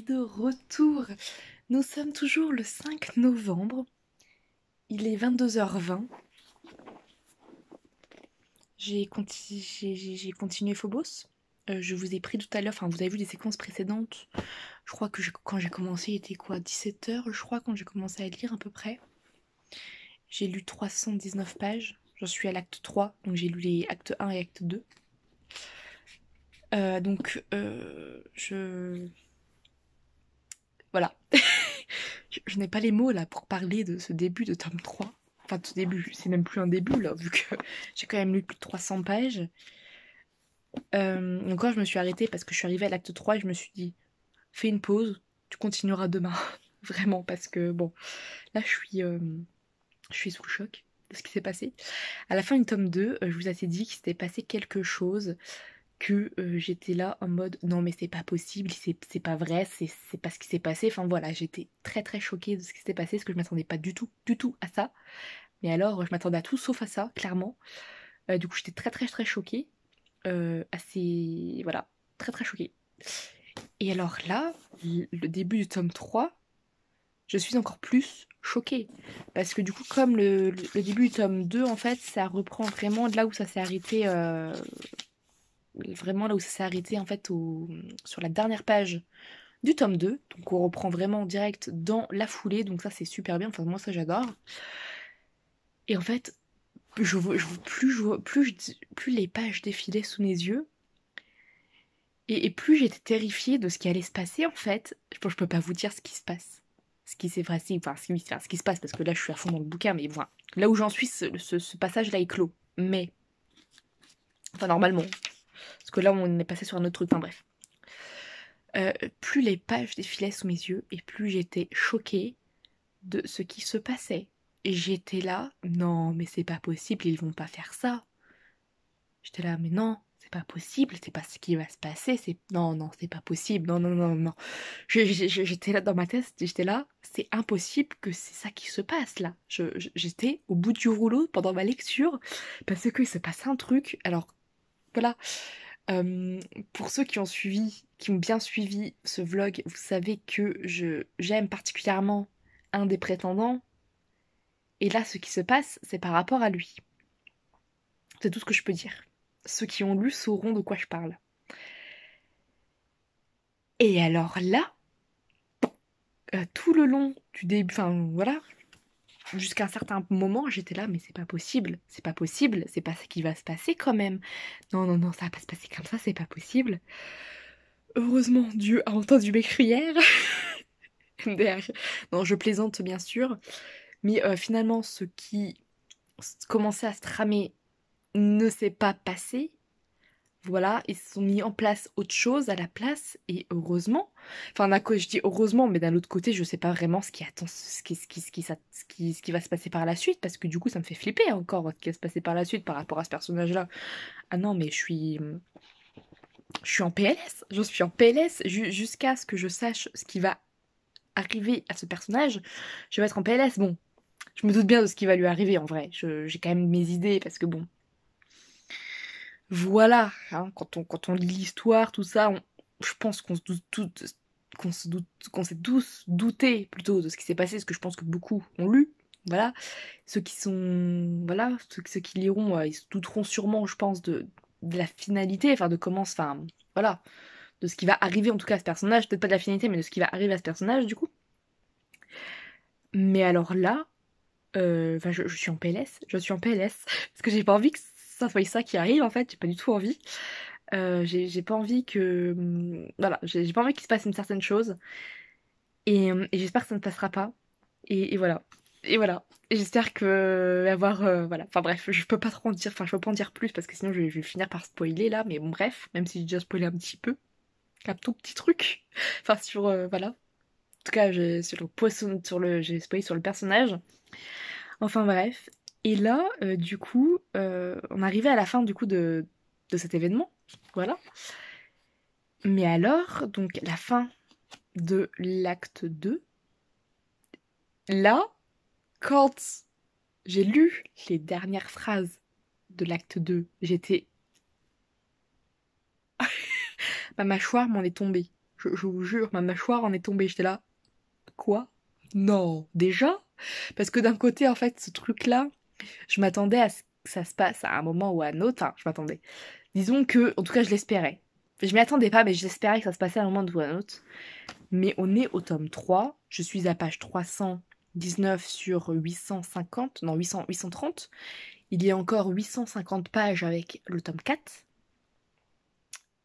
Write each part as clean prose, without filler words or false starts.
de retour. Nous sommes toujours le 5 novembre. Il est 22h20. J'ai continué Phobos. Je vous ai pris tout à l'heure, enfin vous avez vu les séquences précédentes. Je crois que quand j'ai commencé, il était quoi, 17h, je crois, quand j'ai commencé à lire à peu près. J'ai lu 319 pages. J'en suis à l'acte 3, donc j'ai lu les actes 1 et acte 2. Voilà. Je n'ai pas les mots là pour parler de ce début de tome 3. Enfin, de ce début, c'est même plus un début là, vu que j'ai quand même lu plus de 300 pages. Encore, je me suis arrêtée parce que je suis arrivée à l'acte 3 et je me suis dit, fais une pause, tu continueras demain. Vraiment, parce que bon, là je suis sous le choc de ce qui s'est passé. À la fin du tome 2, je vous ai dit qu'il s'était passé quelque chose, que j'étais là en mode non mais c'est pas possible, c'est pas vrai, c'est pas ce qui s'est passé. Enfin voilà, j'étais très très choquée de ce qui s'était passé, parce que je m'attendais pas du tout à ça. Mais alors je m'attendais à tout sauf à ça, clairement. Du coup j'étais très très très choquée. Assez... Voilà, très très choquée. Et alors là, le début du tome 3, je suis encore plus choquée. Parce que du coup, comme le début du tome 2, en fait, ça reprend vraiment là où ça s'est arrêté. Vraiment là où ça s'est arrêté, en fait, sur la dernière page du tome 2. Donc on reprend vraiment direct dans la foulée. Donc ça, c'est super bien. Enfin, moi, ça, j'adore. Et en fait, plus les pages défilaient sous mes yeux, et plus j'étais terrifiée de ce qui allait se passer, en fait. Je peux pas vous dire ce qui se passe. Ce qui s'est passé, enfin, ce qui se passe, parce que là, je suis à fond dans le bouquin, mais voilà. Là où j'en suis, ce passage-là est clos. Mais, enfin, normalement. Parce que là, on est passé sur un autre truc, enfin, bref. Plus les pages défilaient sous mes yeux, et plus j'étais choquée de ce qui se passait. Et j'étais là, non, mais c'est pas possible, ils vont pas faire ça. J'étais là, mais non, c'est pas possible, c'est pas ce qui va se passer, c'est... Non, non, c'est pas possible, non, non, non, non. J'étais là dans ma tête, j'étais là, c'est impossible que c'est ça qui se passe là. J'étais au bout du rouleau pendant ma lecture, parce qu'il se passe un truc, alors voilà. Euh, pour ceux qui ont bien suivi ce vlog, vous savez que j'aime particulièrement un des prétendants, et là, ce qui se passe, c'est par rapport à lui. C'est tout ce que je peux dire. Ceux qui ont lu sauront de quoi je parle. Et alors là, tout le long du début, enfin voilà, jusqu'à un certain moment, j'étais là, mais c'est pas possible, c'est pas possible, c'est pas ce qui va se passer quand même. Non, non, non, ça va pas se passer comme ça, c'est pas possible. Heureusement, Dieu a entendu mes prières. Non, je plaisante bien sûr, mais finalement, ce qui commençait à se tramer ne s'est pas passé. Voilà, ils se sont mis en place autre chose à la place, et heureusement. Enfin, d'un côté, je dis heureusement, mais d'un autre côté, je sais pas vraiment ce qui attend, ce qui va se passer par la suite, parce que du coup, ça me fait flipper encore ce qui va se passer par la suite par rapport à ce personnage-là. Ah non, mais je suis en PLS, je suis en PLS jusqu'à ce que je sache ce qui va arriver à ce personnage. Je vais être en PLS. Bon, je me doute bien de ce qui va lui arriver en vrai. J'ai quand même mes idées, parce que bon. Voilà, hein, quand on lit l'histoire, tout ça, je pense qu'on se doute qu'on s'est tous douté plutôt de ce qui s'est passé, parce que je pense que beaucoup ont lu. Voilà, ceux qui sont, voilà, ceux qui liront, ils se douteront sûrement, je pense, de la finalité, enfin de comment, enfin, voilà, de ce qui va arriver en tout cas à ce personnage, peut-être pas de la finalité, mais de ce qui va arriver à ce personnage du coup. Mais alors là, enfin, je suis en PLS, je suis en PLS, parce que j'ai pas envie que ça soit ça qui arrive en fait, j'ai pas du tout envie. J'ai pas envie que... Voilà, j'ai pas envie qu'il se passe une certaine chose. Et j'espère que ça ne passera pas. Et voilà. Et voilà. Et j'espère que... avoir... voilà. Enfin bref, je peux pas trop en dire... Enfin, je peux pas en dire plus, parce que sinon je vais finir par spoiler là. Mais bon, bref. Même si j'ai déjà spoilé un petit peu. Un tout petit truc. Enfin, sur... voilà. En tout cas, sur le poisson... j'ai spoilé sur le personnage. Enfin bref. Et là, du coup, on arrivait à la fin du coup de cet événement. Voilà. Mais alors, donc la fin de l'acte 2, là, quand j'ai lu les dernières phrases de l'acte 2, j'étais... Ma mâchoire m'en est tombée. Je vous jure, ma mâchoire en est tombée. J'étais là. Quoi? Non, déjà? Parce que d'un côté, en fait, ce truc-là, je m'attendais à ce que ça se passe à un moment ou à un autre. Enfin, je m'attendais. Disons que, en tout cas, je l'espérais. Je m'y attendais pas, mais j'espérais que ça se passait à un moment ou à un autre. Mais on est au tome 3. Je suis à page 319 sur 850. Non, 830. Il y a encore 850 pages avec le tome 4.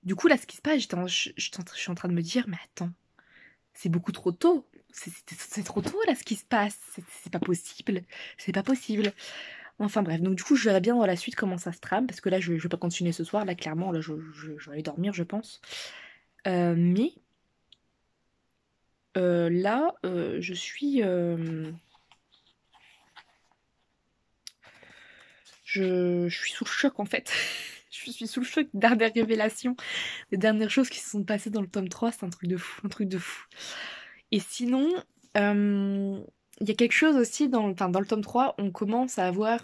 Du coup, là, ce qui se passe, je suis en train de me dire, mais attends, c'est beaucoup trop tôt. C'est trop tôt, là, ce qui se passe. C'est pas possible. C'est pas possible. Enfin bref, donc du coup, je verrai bien dans la suite comment ça se trame, parce que là, je vais pas continuer ce soir. Là, clairement, là, je vais aller dormir, je pense. Mais là, je suis... je suis sous le choc, en fait. Je suis sous le choc des dernières révélations, des dernières choses qui se sont passées dans le tome 3. C'est un truc de fou, un truc de fou. Et sinon, il y a quelque chose aussi dans le tome 3, on commence à avoir...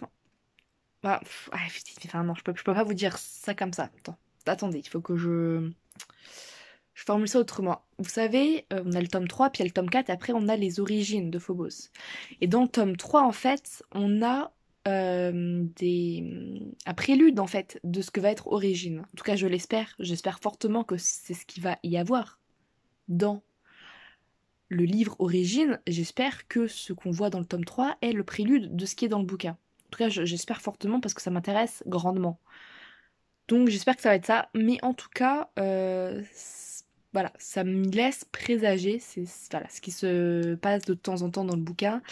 Bah, enfin non, je peux pas vous dire ça comme ça. Attendez, il faut que je formule ça autrement. Vous savez, on a le tome 3, puis il y a le tome 4, et après on a les origines de Phobos. Et dans le tome 3, en fait, on a un prélude, en fait, de ce que va être Origine. En tout cas, je l'espère. J'espère fortement que c'est ce qu'il va y avoir dans le livre Origine. J'espère que ce qu'on voit dans le tome 3 est le prélude de ce qui est dans le bouquin. En tout cas, j'espère fortement parce que ça m'intéresse grandement. Donc j'espère que ça va être ça. Mais en tout cas, voilà, ça me laisse présager, voilà, ce qui se passe de temps en temps dans le bouquin.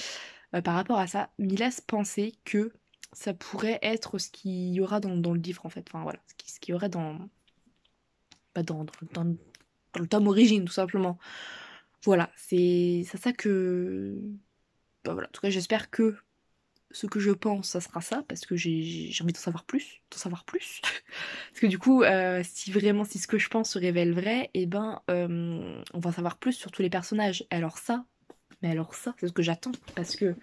Par rapport à ça, m'y laisse penser que ça pourrait être ce qu'il y aura dans le livre en fait. Enfin voilà, ce qu'il y aurait dans le tome Origine tout simplement. Voilà, c'est ça que... Bah voilà, en tout cas j'espère que ce que je pense, ça sera ça, parce que j'ai envie d'en savoir plus, Parce que du coup, si ce que je pense se révèle vrai, et ben, on va en savoir plus sur tous les personnages. Alors ça, c'est ce que j'attends, parce que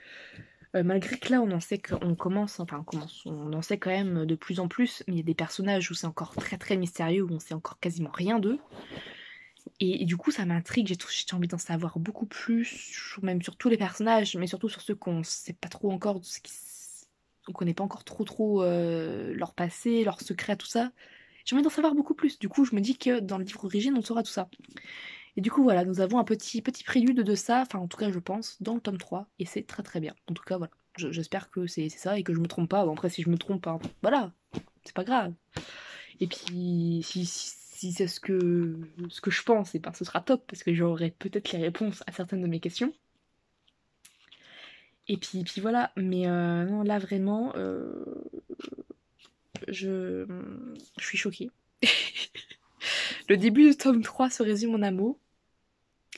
malgré que là, on en sait on en sait quand même de plus en plus, mais il y a des personnages où c'est encore très très mystérieux, où on sait encore quasiment rien d'eux. Et du coup, ça m'intrigue, j'ai envie d'en savoir beaucoup plus, même sur tous les personnages, mais surtout sur ceux qu'on sait pas trop encore, on connaît pas encore trop leur passé, leurs secrets, tout ça. J'ai envie d'en savoir beaucoup plus. Du coup, je me dis que dans le livre Origine, on saura tout ça. Et du coup, voilà, nous avons un petit prélude de ça, enfin, en tout cas, je pense, dans le tome 3, et c'est très très bien. En tout cas, voilà, j'espère que c'est ça et que je me trompe pas. Bon, après, si je me trompe, hein, voilà, c'est pas grave. Et puis, si c'est ce que je pense, et ben, ce sera top, parce que j'aurai peut-être les réponses à certaines de mes questions. Et puis voilà, mais non, là, vraiment, je suis choquée. Le début du tome 3 se résume en un mot,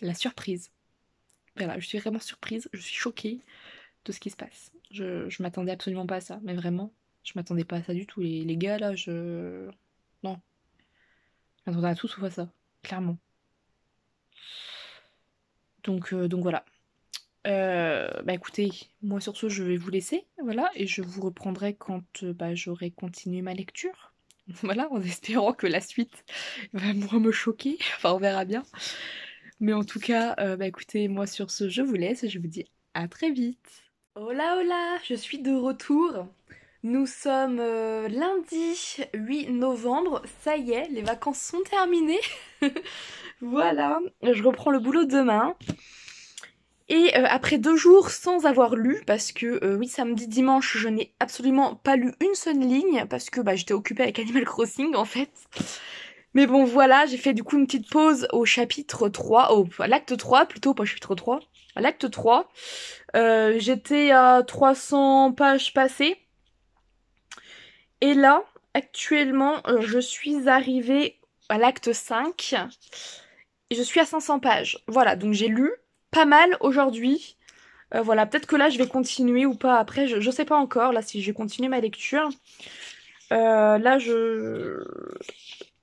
la surprise. Voilà, je suis vraiment surprise, je suis choquée de ce qui se passe. Je m'attendais absolument pas à ça, mais vraiment, je m'attendais pas à ça du tout. Les gars, là, non, je m'attendais à tout sauf à ça, clairement. Donc voilà. Bah écoutez, moi sur ce, je vais vous laisser, voilà, et je vous reprendrai quand j'aurai continué ma lecture. Voilà, en espérant que la suite va moins me choquer. Enfin, on verra bien. Mais en tout cas, bah écoutez, moi sur ce, je vous laisse et je vous dis à très vite. Hola hola, je suis de retour. Nous sommes lundi 8 novembre. Ça y est, les vacances sont terminées. Voilà, je reprends le boulot demain. Et après 2 jours sans avoir lu, parce que oui, samedi, dimanche, je n'ai absolument pas lu une seule ligne, parce que bah, j'étais occupée avec Animal Crossing en fait. Mais bon voilà, j'ai fait du coup une petite pause au chapitre 3, à l'acte 3 plutôt, pas au chapitre 3, à l'acte 3. J'étais à 300 pages passées. Et là, actuellement, je suis arrivée à l'acte 5 et je suis à 500 pages. Voilà, donc j'ai lu pas mal aujourd'hui. Voilà, peut-être que là je vais continuer ou pas après, je sais pas encore là si je vais continuer ma lecture. Là je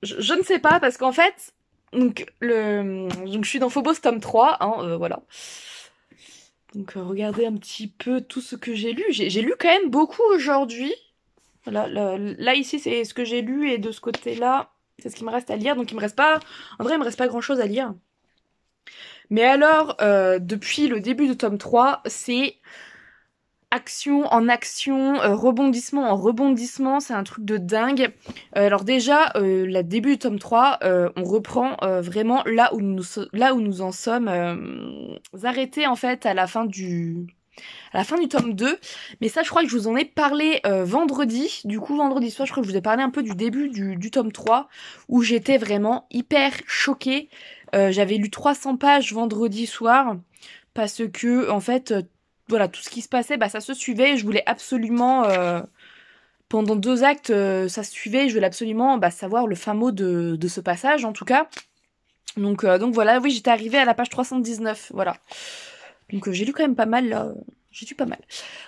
ne sais pas parce qu'en fait, donc je suis dans Phobos tome 3, hein, voilà. Donc regardez un petit peu tout ce que j'ai lu. J'ai lu quand même beaucoup aujourd'hui. Voilà, là ici c'est ce que j'ai lu et de ce côté-là, c'est ce qui me reste à lire. Donc il me reste pas, en vrai il me reste pas grand-chose à lire. Mais alors, depuis le début de tome 3, c'est action en action, rebondissement en rebondissement, c'est un truc de dingue. Alors déjà, le début du tome 3, on reprend vraiment là où nous en sommes arrêtés en fait à la fin du tome 2. Mais ça, je crois que je vous en ai parlé vendredi. Du coup, vendredi soir, je crois que je vous ai parlé un peu du début du tome 3, où j'étais vraiment hyper choquée. J'avais lu 300 pages vendredi soir, parce que, en fait, voilà, tout ce qui se passait, bah, ça se suivait. Je voulais absolument, pendant 2 actes, ça se suivait. Je voulais absolument savoir le fin mot de ce passage, en tout cas. Donc voilà, oui, j'étais arrivée à la page 319, voilà. Donc j'ai lu quand même pas mal, là. J'ai lu pas mal.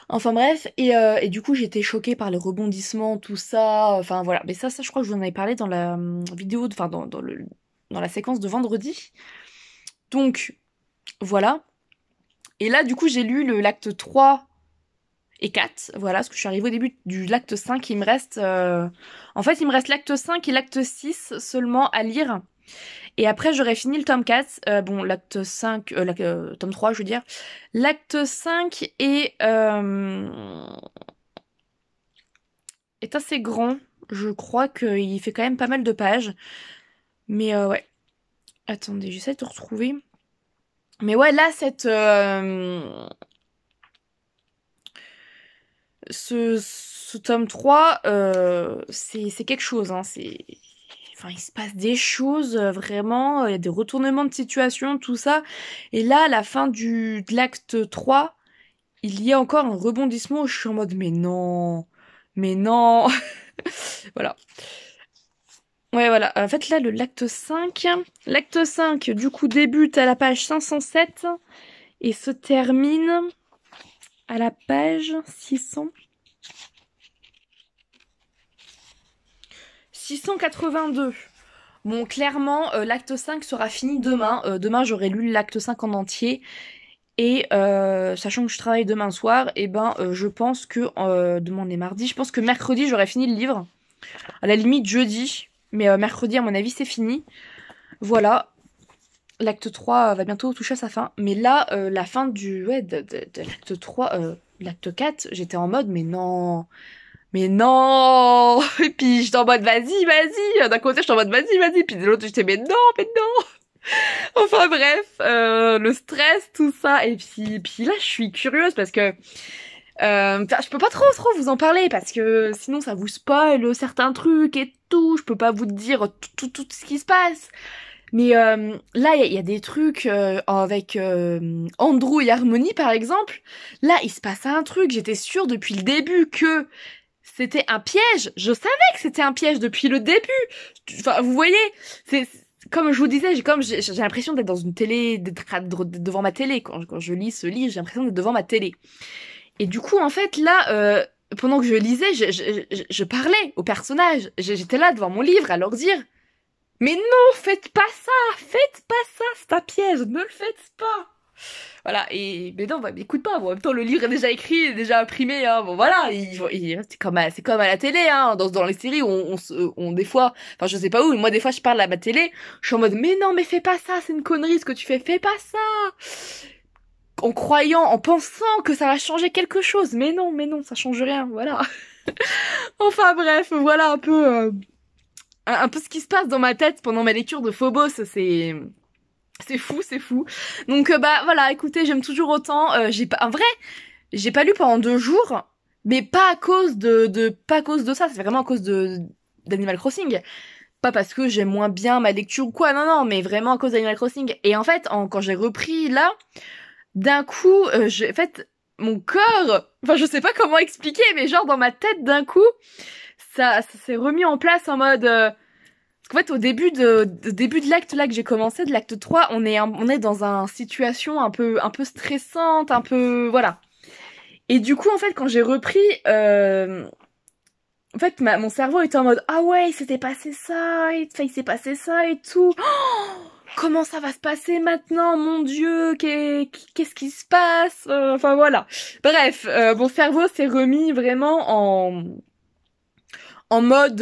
Enfin bref, et du coup j'étais choquée par les rebondissements, tout ça. Enfin voilà, mais ça je crois que je vous en avais parlé dans la vidéo, enfin dans la séquence de vendredi. Donc voilà. Et là du coup j'ai lu l'acte 3 et 4, voilà, parce que je suis arrivée au début du l'acte 5, il me reste... En fait il me reste l'acte 5 et l'acte 6 seulement à lire. Et après, j'aurais fini le tome 4. Bon, l'acte 5... tome 3, je veux dire. L'acte 5 est assez grand. Je crois qu'il fait quand même pas mal de pages. Mais ouais. Attendez, j'essaie de retrouver. Mais ouais, là, ce tome 3, c'est quelque chose, hein. Enfin, il se passe des choses, vraiment, il y a des retournements de situation, tout ça. Et là, à la fin de l'acte 3, il y a encore un rebondissement où je suis en mode, mais non. Voilà. Ouais, voilà. En fait, là, l'acte 5, du coup, débute à la page 507 et se termine à la page 682. Bon, clairement, l'acte 5 sera fini demain. Demain, j'aurai lu l'acte 5 en entier. Et sachant que je travaille demain soir, et je pense que demain on est mardi, je pense que mercredi j'aurai fini le livre. À la limite jeudi, mais mercredi à mon avis c'est fini. Voilà, l'acte 3 va bientôt toucher à sa fin. Mais là, la fin de l'acte 3, l'acte 4, j'étais en mode mais non. Et puis j'étais en mode vas-y. D'un côté j'étais en mode vas-y. Puis de l'autre j'étais mais non. Enfin bref, le stress, tout ça. Et puis là, je suis curieuse parce que je peux pas trop vous en parler parce que sinon ça vous spoil certains trucs et tout. Je peux pas vous dire tout ce qui se passe. Mais là, il y a des trucs avec Andrew et Harmony, par exemple. Là, il se passe un truc. J'étais sûre depuis le début que c'était un piège. Je savais que c'était un piège depuis le début. Enfin, vous voyez, c'est comme je vous disais, j'ai l'impression d'être dans une télé, d'être devant ma télé. Quand je lis ce livre, j'ai l'impression d'être devant ma télé. Et du coup, en fait, là, pendant que je lisais, je parlais aux personnages. J'étais là devant mon livre à leur dire, mais non, faites pas ça, c'est un piège, ne le faites pas. Voilà, mais non, écoute pas, bon, en même temps le livre est déjà écrit, est déjà imprimé, hein, bon voilà, c'est comme à la télé, hein, dans les séries, on des fois, enfin je sais pas où, moi des fois je parle à ma télé, je suis en mode, mais non, mais fais pas ça, c'est une connerie ce que tu fais pas ça, en pensant que ça va changer quelque chose, mais non, ça change rien, voilà. Enfin bref, voilà un peu ce qui se passe dans ma tête pendant ma lecture de Phobos, c'est fou. Donc voilà, écoutez, j'aime toujours autant. En vrai, j'ai pas lu pendant 2 jours, mais pas à cause pas à cause de ça. C'est vraiment à cause d'Animal Crossing. Pas parce que j'aime moins bien ma lecture ou quoi. Non, mais vraiment à cause d'Animal Crossing. Et en fait, quand j'ai repris là, d'un coup, en fait, mon corps, enfin je sais pas comment expliquer, mais genre dans ma tête d'un coup, ça s'est remis en place en mode. Parce qu'en fait, au début de l'acte là que j'ai commencé, de l'acte 3, on est dans une situation un peu stressante, un peu, voilà. Et du coup, en fait, quand j'ai repris, en fait, mon cerveau était en mode, ah ouais, il s'était passé ça, il s'est passé ça et tout. Oh, comment ça va se passer maintenant, mon Dieu, qu'est-ce qui se passe? Enfin, voilà. Bref, mon cerveau s'est remis vraiment en mode,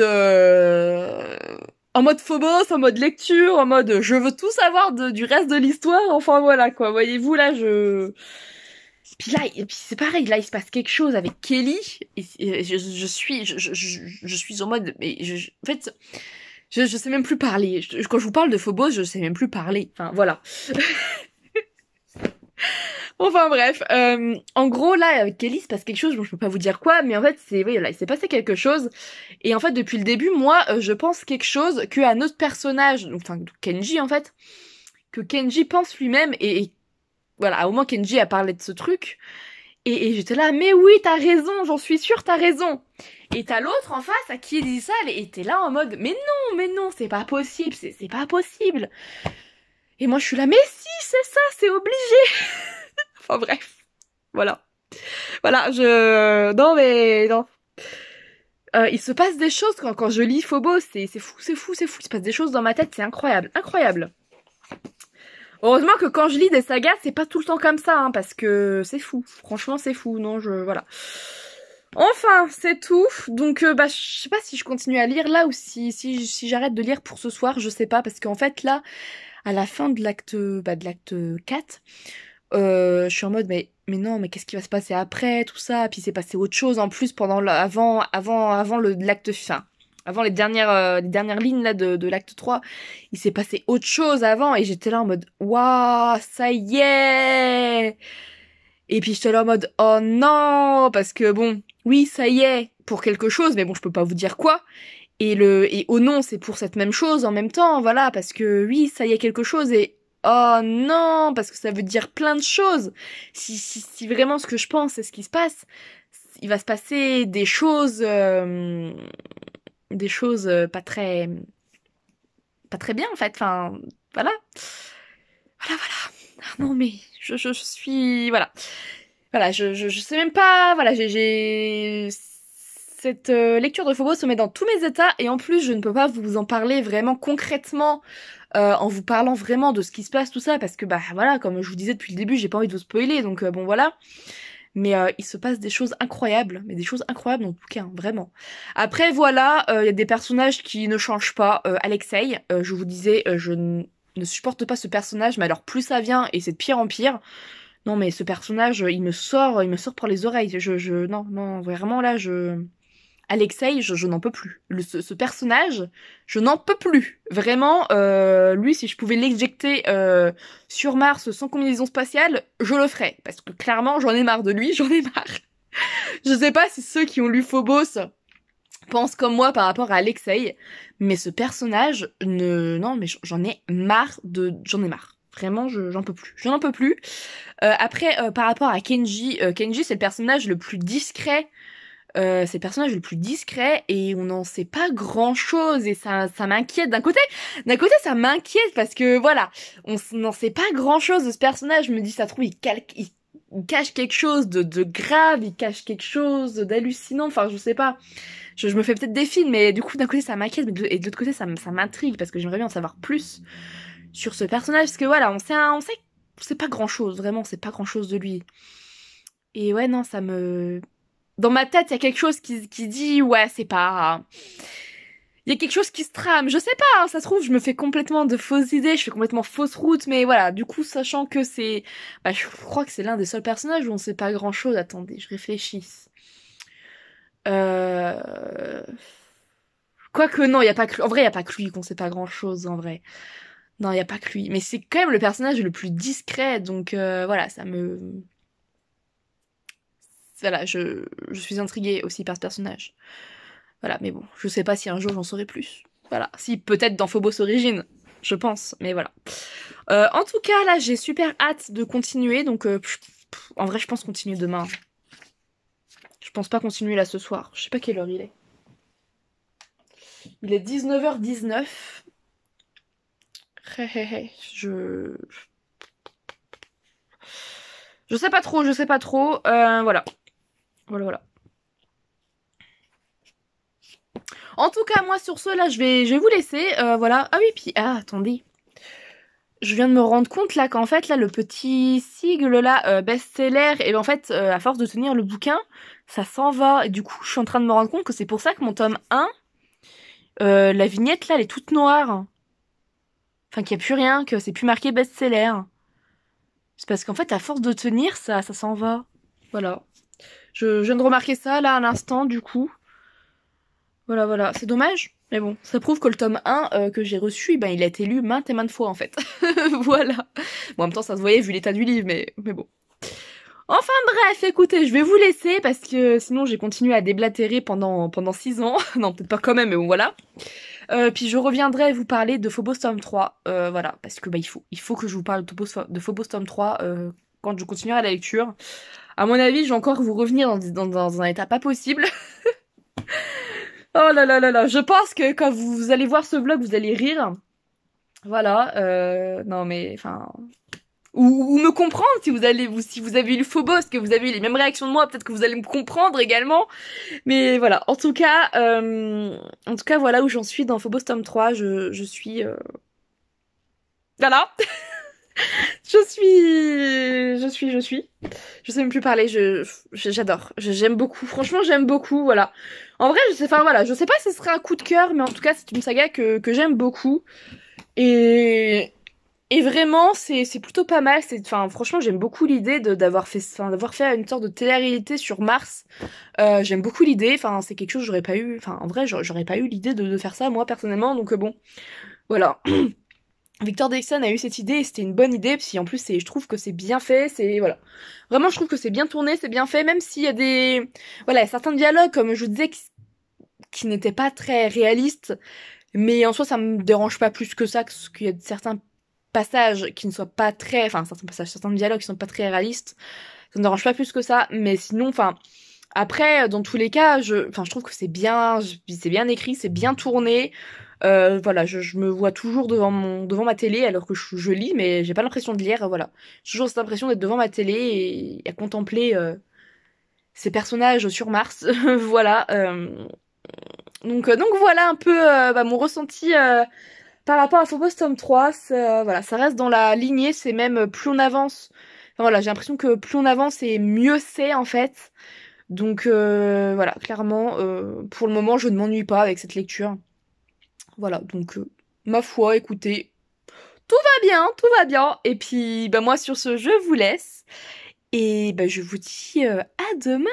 en mode Phobos, en mode lecture, en mode je veux tout savoir du reste de l'histoire, enfin voilà quoi, voyez-vous là Puis là, et puis c'est pareil, là il se passe quelque chose avec Kelly, et je suis en mode, mais en fait, je sais même plus parler, quand je vous parle de Phobos, je sais même plus parler, enfin voilà. Enfin bref, en gros là avec Kelly il se passe quelque chose, bon je peux pas vous dire quoi, mais en fait c'est oui là il s'est passé quelque chose et en fait depuis le début moi je pense quelque chose qu'un autre personnage, enfin Kenji en fait, que Kenji pense lui-même et voilà au moins Kenji a parlé de ce truc et j'étais là mais oui t'as raison, j'en suis sûre t'as raison. Et t'as l'autre en face à qui il dit ça et était là en mode mais non c'est pas possible, c'est pas possible. Et moi je suis là mais si c'est ça c'est obligé. Enfin bref voilà. Voilà, Non, mais... Non. Il se passe des choses quand je lis Phobos, c'est fou, c'est fou, c'est fou. Il se passe des choses dans ma tête, c'est incroyable, incroyable. Heureusement que quand je lis des sagas, c'est pas tout le temps comme ça, hein, parce que c'est fou. Franchement, c'est fou, non, Voilà. Enfin, c'est tout. Donc, je sais pas si je continue à lire là ou si j'arrête de lire pour ce soir, je sais pas, parce qu'en fait, là, à la fin de l'acte 4, je suis en mode mais non mais qu'est-ce qui va se passer après tout ça, puis c'est passé autre chose en plus pendant avant l'acte fin, avant les dernières lignes là de l'acte 3, il s'est passé autre chose avant et j'étais là en mode waouh ça y est, et puis j'étais là en mode oh non parce que bon oui ça y est pour quelque chose mais bon je peux pas vous dire quoi. Et oh non, c'est pour cette même chose en même temps, voilà, parce que oui, ça y est quelque chose et oh non, parce que ça veut dire plein de choses. Si vraiment ce que je pense c'est ce qui se passe, il va se passer des choses pas très bien en fait. Enfin, voilà, voilà. Ah non mais je suis voilà. Voilà, je sais même pas, voilà, j'ai cette lecture de Phobos se met dans tous mes états et en plus je ne peux pas vous en parler vraiment concrètement en vous parlant vraiment de ce qui se passe tout ça parce que bah voilà comme je vous disais depuis le début j'ai pas envie de vous spoiler donc bon voilà, mais il se passe des choses incroyables, mais des choses incroyables dans le bouquin vraiment. Après voilà il y a des personnages qui ne changent pas. Alexei, je vous disais ne supporte pas ce personnage mais alors plus ça vient et c'est de pire en pire. Non mais ce personnage, il me sort par les oreilles. Non, vraiment là, Alexei, je n'en peux plus. Ce personnage, je n'en peux plus. Vraiment, lui, si je pouvais l'éjecter sur Mars sans combinaison spatiale, je le ferais. Parce que clairement, j'en ai marre de lui, j'en ai marre. Je sais pas si ceux qui ont lu Phobos pensent comme moi par rapport à Alexei, mais ce personnage, non, mais j'en ai marre j'en ai marre. Vraiment, j'en peux plus. Je n'en peux plus. Après, par rapport à Kenji, Kenji c'est le personnage le plus discret. C'est le personnage le plus discret et on n'en sait pas grand chose et ça m'inquiète. D'un côté ça m'inquiète parce que voilà, on n'en sait pas grand chose de ce personnage. Je me dis ça se trouve il cache quelque chose de grave, il cache quelque chose d'hallucinant. Enfin je sais pas. Je me fais peut-être des films mais du coup d'un côté ça m'inquiète et de l'autre côté ça m'intrigue parce que j'aimerais bien en savoir plus sur ce personnage parce que voilà on sait pas grand chose, vraiment, c'est pas grand chose de lui. Et ouais, non, dans ma tête, il y a quelque chose qui dit, ouais, c'est pas... Il y a quelque chose qui se trame, je sais pas, hein, ça se trouve, je me fais complètement de fausses idées, je fais complètement fausse route, mais voilà, du coup, sachant que c'est... Bah, je crois que c'est l'un des seuls personnages où on sait pas grand chose, attendez, je réfléchisse. Euh... Quoique non, il y a pas que... En vrai, il y a pas que lui qu'on sait pas grand chose, en vrai. Non, il y a pas que lui. Mais c'est quand même le personnage le plus discret, donc voilà, ça me... Voilà, je suis intriguée aussi par ce personnage. Voilà, mais bon, je sais pas si un jour j'en saurai plus. Voilà, si peut-être dans Phobos Origins, je pense, mais voilà. En tout cas, là, j'ai super hâte de continuer, donc en vrai, je pense continuer demain. Je pense pas continuer là ce soir. Je sais pas quelle heure il est. Il est 19h19. Je... Je sais pas trop, je sais pas trop. Voilà. Voilà. En tout cas, moi, sur ce, là, je vais vous laisser. Voilà. Ah oui, puis... Ah, attendez. Je viens de me rendre compte, là, qu'en fait, là, le petit sigle, là, best-seller, et ben, en fait, à force de tenir le bouquin, ça s'en va. Et du coup, je suis en train de me rendre compte que c'est pour ça que mon tome 1, La vignette là, elle est toute noire. Enfin, qu'il n'y a plus rien, que c'est plus marqué best-seller. C'est parce qu'en fait, à force de tenir, ça s'en va. Voilà. Je viens de remarquer ça là à l'instant, du coup. Voilà, voilà. C'est dommage. Mais bon, ça prouve que le tome 1 que j'ai reçu, ben, il a été lu maintes et maintes fois en fait. Voilà. Bon, en même temps, ça se voyait vu l'état du livre, mais bon. Enfin bref, écoutez, je vais vous laisser parce que sinon j'ai continué à déblatérer pendant 6 ans. Non, peut-être pas quand même, mais bon, voilà. Puis je reviendrai vous parler de Phobos tome 3. Voilà, parce que bah, il faut que je vous parle de Phobos tome 3 quand je continuerai la lecture. À mon avis, je vais encore vous revenir dans un état pas possible. Oh là là là là, je pense que quand vous allez voir ce vlog, vous allez rire. Voilà, non mais, enfin... Ou me comprendre si vous avez eu le Phobos, que vous avez eu les mêmes réactions de moi, peut-être que vous allez me comprendre également. Mais voilà, en tout cas voilà où j'en suis dans Phobos tome 3, je suis... Voilà. Je sais même plus parler, j'adore. J'aime beaucoup. Franchement, j'aime beaucoup, voilà. En vrai, je sais pas si ce serait un coup de cœur, mais en tout cas, c'est une saga que j'aime beaucoup. Et vraiment, c'est plutôt pas mal. Enfin, franchement, j'aime beaucoup l'idée d'avoir fait une sorte de télé-réalité sur Mars. J'aime beaucoup l'idée. Enfin, c'est quelque chose que j'aurais pas eu. Enfin, en vrai, j'aurais pas eu l'idée de faire ça moi personnellement. Donc bon, voilà. Victor Dixon a eu cette idée et c'était une bonne idée, puis en plus je trouve que c'est bien fait, voilà. Vraiment je trouve que c'est bien tourné, c'est bien fait, même s'il y a certains dialogues, comme je vous disais, qui n'étaient pas très réalistes, mais en soi ça me dérange pas plus que ça, parce qu'il y a certains passages qui ne soient pas très, certains dialogues qui sont pas très réalistes, ça me dérange pas plus que ça, mais sinon, après, dans tous les cas, je trouve que c'est bien écrit, c'est bien tourné. Voilà, je me vois toujours devant ma télé alors que je lis, mais j'ai pas l'impression de lire. Voilà, j'ai toujours cette impression d'être devant ma télé et à contempler ces personnages sur Mars. Voilà. Donc voilà un peu mon ressenti par rapport à Phobos tome 3. Voilà, ça reste dans la lignée. C'est même plus on avance. Enfin, voilà, j'ai l'impression que plus on avance et mieux c'est en fait. Donc voilà, clairement, pour le moment, je ne m'ennuie pas avec cette lecture. Voilà, donc ma foi, écoutez, tout va bien. Et puis, bah moi sur ce, je vous laisse. Et bah je vous dis à demain.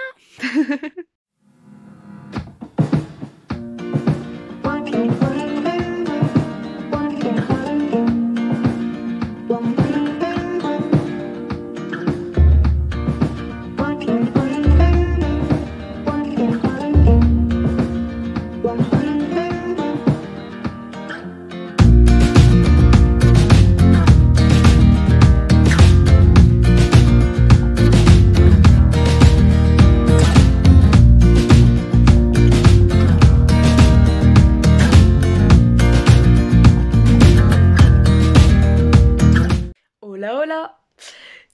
Hola hola.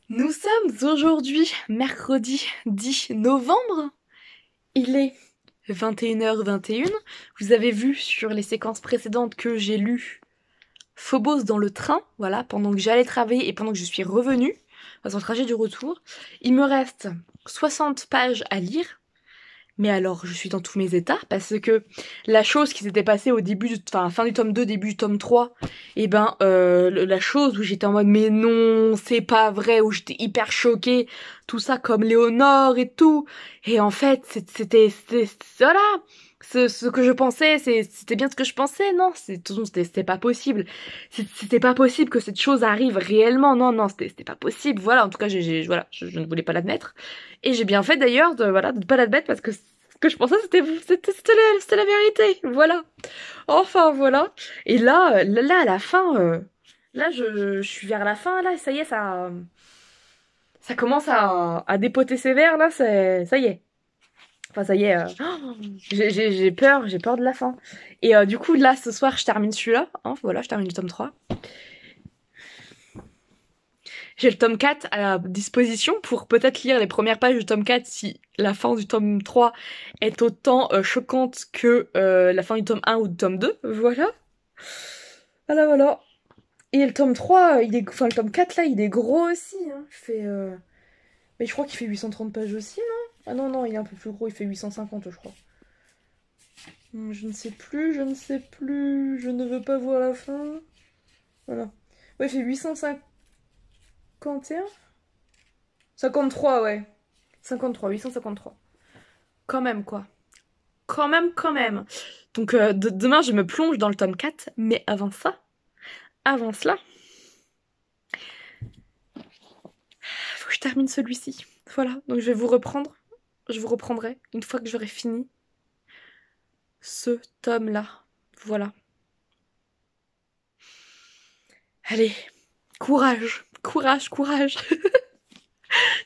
Nous sommes aujourd'hui mercredi 10 novembre. Il est 21h21. Vous avez vu sur les séquences précédentes que j'ai lu Phobos dans le train, voilà, pendant que j'allais travailler et pendant que je suis revenue, dans le trajet du retour. Il me reste 60 pages à lire. Mais alors, je suis dans tous mes états, parce que la chose qui s'était passée fin du tome 2, début du tome 3, la chose où j'étais en mode, mais non, c'est pas vrai, où j'étais hyper choquée, tout ça comme Léonore et tout, et en fait, voilà, ce que je pensais, c'était bien ce que je pensais, non, c'était pas possible, c'était pas possible que cette chose arrive réellement, non, c'était pas possible, voilà, en tout cas, voilà, je ne voulais pas l'admettre, et j'ai bien fait d'ailleurs de ne pas l'admettre parce que ce que je pensais c'était la vérité, voilà. Enfin voilà. Et là à la fin, là je suis vers la fin là, et ça y est, ça commence à dépoter sévère là, ça y est. Enfin ça y est, j'ai peur de la fin. Et du coup là ce soir je termine celui-là, hein, voilà, je termine le tome 3. J'ai le tome 4 à la disposition pour peut-être lire les premières pages du tome 4 si la fin du tome 3 est autant choquante que la fin du tome 1 ou du tome 2. Voilà. Voilà. Et le tome 3, le tome 4 là, il est gros aussi. Hein. Mais je crois qu'il fait 830 pages aussi, non? Ah non, il est un peu plus gros, il fait 850 je crois. Je ne sais plus, je ne sais plus, je ne veux pas voir la fin. Voilà. Ouais, il fait 851 53, ouais. 53, 853. Quand même, quoi. Quand même, quand même. Donc, demain, je me plonge dans le tome 4, mais avant cela, faut que je termine celui-ci. Voilà, donc je vais vous reprendre. Je vous reprendrai une fois que j'aurai fini ce tome-là. Voilà. Allez, courage, courage, courage.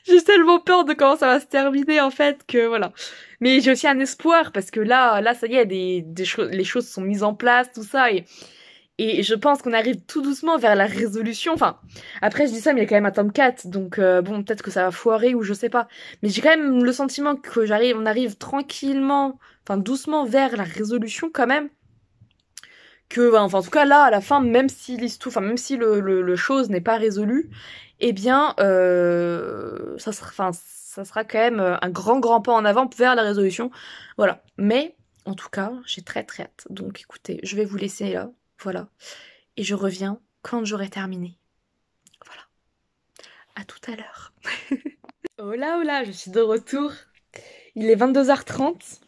J'ai tellement peur de comment ça va se terminer en fait que voilà. Mais j'ai aussi un espoir parce que là ça y est, les choses sont mises en place, tout ça et je pense qu'on arrive tout doucement vers la résolution. Enfin, après je dis ça mais il y a quand même un tome 4 donc bon peut-être que ça va foirer ou je sais pas. Mais j'ai quand même le sentiment que on arrive tranquillement, enfin doucement vers la résolution quand même. Que enfin en tout cas là à la fin même si l'histoire enfin même si le chose n'est pas résolu eh bien ça sera quand même un grand pas en avant vers la résolution voilà mais en tout cas j'ai très très hâte donc écoutez je vais vous laisser là voilà et je reviens quand j'aurai terminé voilà à tout à l'heure. Oh là je suis de retour, il est 22h30,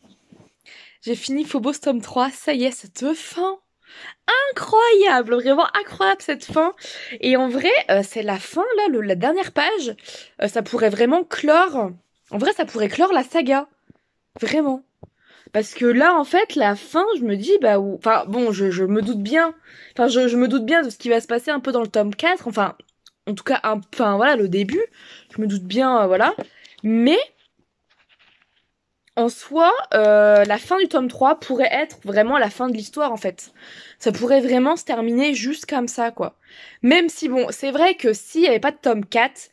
j'ai fini Phobos tome 3, ça y est cette fin incroyable, vraiment incroyable cette fin. Et en vrai, c'est la fin là, la dernière page, ça pourrait vraiment clore. En vrai, ça pourrait clore la saga, vraiment. Parce que là, en fait, la fin, je me dis, bah, enfin, bon, je me doute bien. Enfin, je me doute bien de ce qui va se passer un peu dans le tome 4. Enfin, en tout cas, enfin, voilà, le début. Je me doute bien, voilà. Mais, en soi, la fin du tome 3 pourrait être vraiment la fin de l'histoire, en fait. Ça pourrait vraiment se terminer juste comme ça, quoi. Même si, bon, c'est vrai que s'il n'y avait pas de tome 4,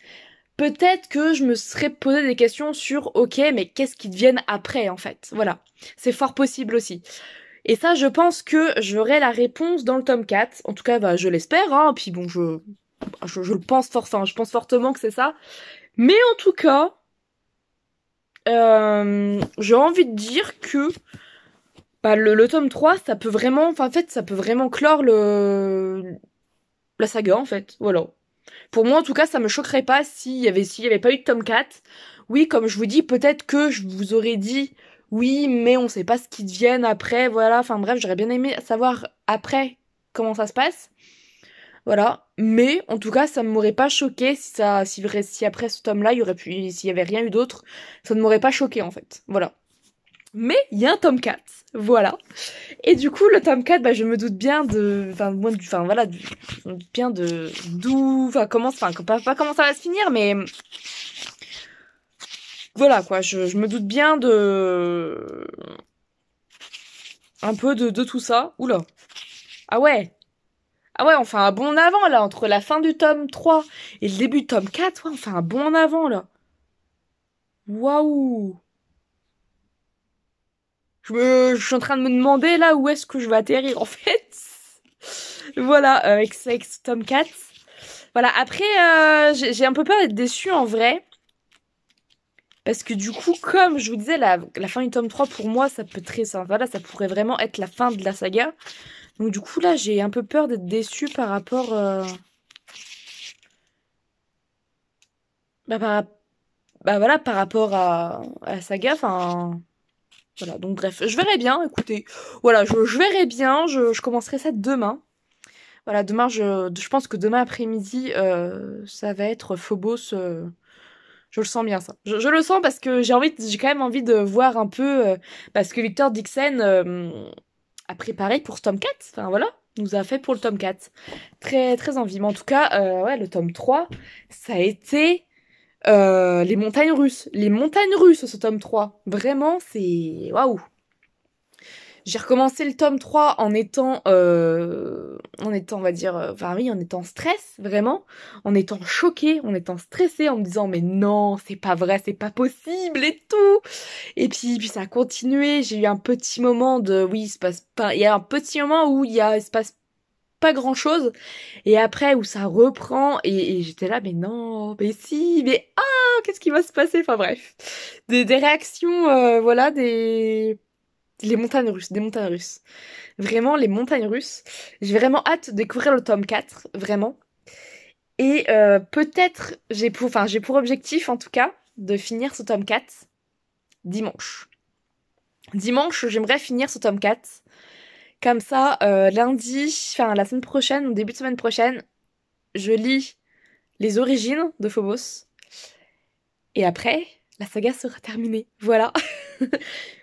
peut-être que je me serais posé des questions sur, ok, mais qu'est-ce qui devienne après, en fait. Voilà. C'est fort possible aussi. Et ça, je pense que j'aurai la réponse dans le tome 4. En tout cas, bah, je l'espère, hein. Puis bon, je le pense fort, enfin, je pense fortement que c'est ça. Mais en tout cas, j'ai envie de dire que bah, le tome 3, ça peut vraiment, enfin, en fait, ça peut vraiment clore la saga, en fait. Voilà. Pour moi, en tout cas, ça me choquerait pas s'il y avait pas eu de tome 4. Oui, comme je vous dis, peut-être que je vous aurais dit, oui, mais on sait pas ce qui devienne après, voilà. Enfin, bref, j'aurais bien aimé savoir après comment ça se passe. Voilà. Mais, en tout cas, ça ne m'aurait pas choqué si après ce tome-là, s'il y avait rien eu d'autre, ça ne m'aurait pas choqué, en fait. Voilà. Mais il y a un tome 4, voilà. Et du coup, le tome 4, bah, je me doute bien voilà, je me doute bien pas comment ça va se finir, mais voilà, quoi, je me doute bien un peu de tout ça. Oula. Ah ouais. Ah ouais, on fait un bond en avant, là, entre la fin du tome 3 et le début du tome 4, ouais, on fait un bond en avant, là. Waouh. Je suis en train de me demander, là, où est-ce que je vais atterrir, en fait. Voilà, avec ce tome 4. Voilà, après, j'ai un peu peur d'être déçue en vrai. Parce que du coup, comme je vous disais, la fin du tome 3, pour moi, voilà, ça pourrait vraiment être la fin de la saga. Donc du coup, là, j'ai un peu peur d'être déçue par rapport... bah, voilà, par rapport à la saga, enfin... Voilà, donc bref, je verrai bien, écoutez. Voilà, je verrai bien, je commencerai ça demain. Voilà, demain, je pense que demain après-midi, ça va être Phobos... Je le sens bien ça. Je le sens parce que j'ai quand même envie de voir un peu parce que Victor Dixon a préparé pour ce tome 4. Enfin voilà, nous a fait pour le tome 4. Très très envie. Mais en tout cas, ouais, le tome 3, ça a été les montagnes russes. Les montagnes russes ce tome 3. Vraiment, c'est waouh. J'ai recommencé le tome 3 on va dire, enfin oui, en étant stress, vraiment, en étant choquée, en étant stressée, en me disant, mais non, c'est pas vrai, c'est pas possible et tout. Et puis ça a continué, j'ai eu un petit moment oui, il se passe pas, il y a un petit moment où il se passe pas grand chose, et après où ça reprend, et j'étais là, mais non, mais si, mais qu'est-ce qui va se passer? Enfin bref. Des réactions, voilà, Les montagnes russes, des montagnes russes. Vraiment, les montagnes russes. J'ai vraiment hâte de découvrir le tome 4, vraiment. Et peut-être, j'ai pour objectif en tout cas, de finir ce tome 4 dimanche. Dimanche, j'aimerais finir ce tome 4. Comme ça, lundi, enfin la semaine prochaine, ou début de semaine prochaine, je lis les origines de Phobos. Et après, la saga sera terminée. Voilà.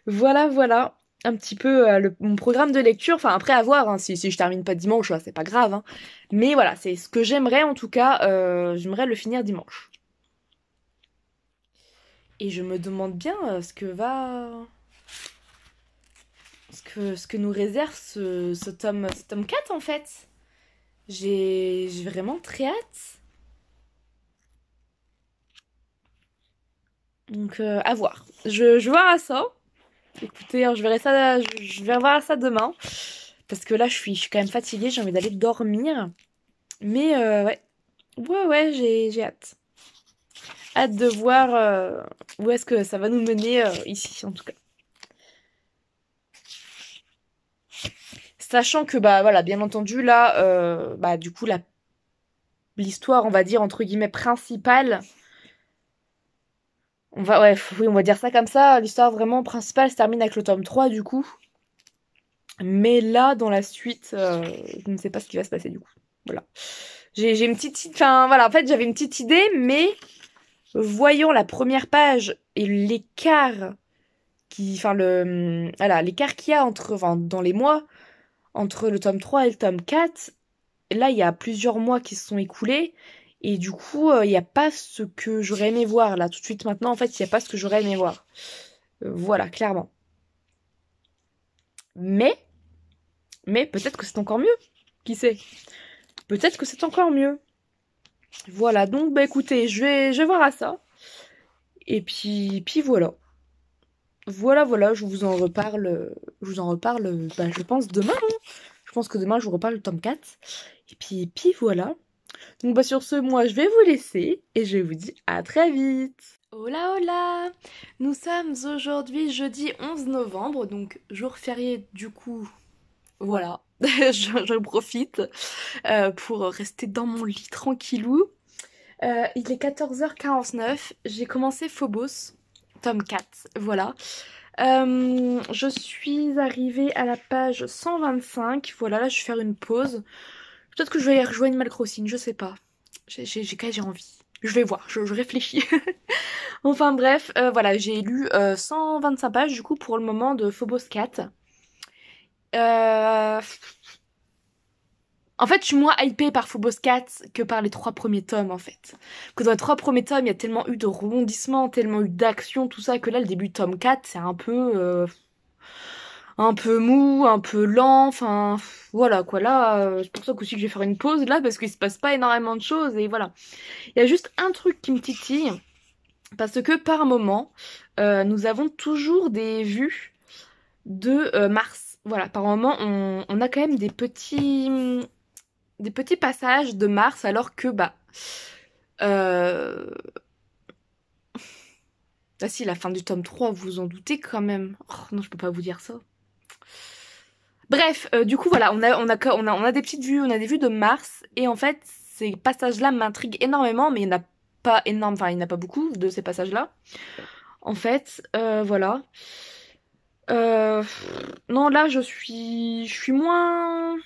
Voilà. Un petit peu mon programme de lecture. Enfin, après, à voir. Hein, si je termine pas dimanche, c'est pas grave. Hein. Mais voilà, c'est ce que j'aimerais en tout cas. J'aimerais le finir dimanche. Et je me demande bien ce que nous réserve ce tome 4 en fait. J'ai vraiment très hâte. Donc à voir. Je vais voir à ça. Écoutez, hein, je vais revoir ça demain. Parce que là, je suis quand même fatiguée, j'ai envie d'aller dormir. Mais ouais, j'ai hâte. Hâte de voir où est-ce que ça va nous mener ici, en tout cas. Sachant que, bah voilà, bien entendu, là, bah du coup, l'histoire, on va dire, entre guillemets, principale. On va dire ça comme ça. L'histoire vraiment principale se termine avec le tome 3, du coup. Mais là, dans la suite, je ne sais pas ce qui va se passer, du coup. Voilà. J'ai une petite... Enfin, voilà, en fait, j'avais une petite idée, mais voyant la première page et l'écart l'écart qu'il y a dans les mois, entre le tome 3 et le tome 4, là, il y a plusieurs mois qui se sont écoulés, et du coup, il n'y a pas ce que j'aurais aimé voir, là, tout de suite maintenant, en fait, il n'y a pas ce que j'aurais aimé voir. Voilà, clairement. Mais peut-être que c'est encore mieux. Qui sait? Peut-être que c'est encore mieux. Voilà, donc bah écoutez, je vais voir à ça. Et puis voilà. Voilà, je vous en reparle. Bah, je pense demain. Hein. Je pense que demain je vous reparle le tome 4. Et puis voilà. Donc bah sur ce, moi je vais vous laisser et je vous dis à très vite. Hola hola! Nous sommes aujourd'hui jeudi 11 novembre, donc jour férié du coup. Voilà, je profite pour rester dans mon lit tranquillou. Il est 14h49, j'ai commencé Phobos, tome 4, voilà. Je suis arrivée à la page 125, voilà, là je vais faire une pause. Peut-être que je vais rejoindre Animal Crossing, je sais pas. J'ai envie. Je vais voir, je réfléchis. Enfin bref, voilà, j'ai lu 125 pages du coup pour le moment de Phobos 4. En fait, je suis moins hypée par Phobos 4 que par les 3 premiers tomes, en fait. Que dans les 3 premiers tomes, il y a tellement eu de rebondissements, tellement eu d'action, tout ça, que là, le début de tome 4, c'est un peu mou, un peu lent, enfin, voilà, quoi. Là, c'est pour ça aussi que je vais faire une pause, là, parce qu'il se passe pas énormément de choses, et voilà. Il y a juste un truc qui me titille, parce que par moment, nous avons toujours des vues de Mars. Voilà, par moment, on a quand même des petits passages de Mars alors que euh... ah si, la fin du tome 3, vous vous en doutez quand même. Oh, non, je peux pas vous dire ça. Bref, du coup voilà, on a des petites vues, on a des vues de Mars et en fait ces passages-là m'intriguent énormément, mais il n'y en a pas énorme, enfin il n'y en a pas beaucoup de ces passages-là. En fait, voilà. Non, là je suis moins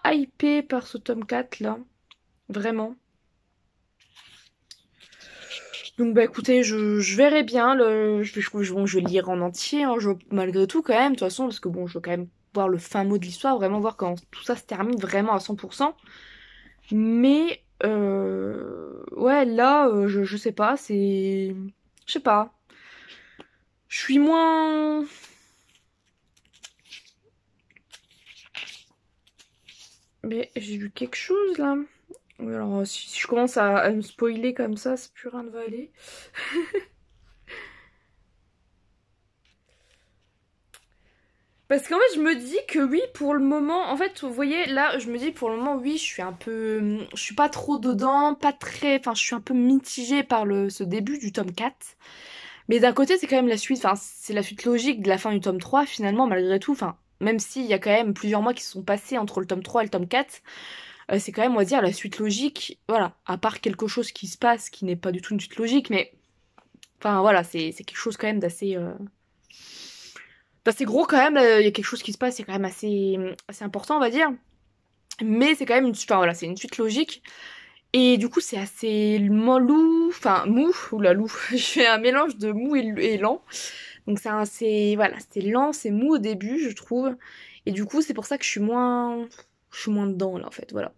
hypée par ce tome 4 là, vraiment. Donc bah écoutez, je verrai bien, je vais lire en entier, hein, malgré tout quand même, de toute façon, parce que bon, je veux quand même voir le fin mot de l'histoire, vraiment voir quand tout ça se termine vraiment à 100%. Mais ouais, là, je sais pas, c'est... Je sais pas. Je suis moins... Mais j'ai lu quelque chose là. Oui, alors si je commence à me spoiler comme ça, c'est plus rien ne va aller. Parce qu'en fait, je me dis que oui, pour le moment, en fait, vous voyez, là, je me dis pour le moment, oui, je suis pas trop dedans, pas très, enfin, je suis un peu mitigée par ce début du tome 4. Mais d'un côté, c'est quand même la suite, enfin, c'est la suite logique de la fin du tome 3, finalement, malgré tout. Enfin, même s'il y a quand même plusieurs mois qui se sont passés entre le tome 3 et le tome 4, c'est quand même, on va dire, la suite logique. Voilà, à part quelque chose qui se passe qui n'est pas du tout une suite logique, mais enfin, voilà, c'est quelque chose quand même d'assez gros quand même. Il y a quelque chose qui se passe, c'est quand même assez important, on va dire. Mais c'est quand même enfin voilà, c'est une suite logique. Et du coup, c'est assez molou, enfin mou, oula lou, je fais un mélange de mou et lent. Donc voilà, c'est lent, c'est mou au début, je trouve. Et du coup, c'est pour ça que je suis moins dedans là en fait, voilà.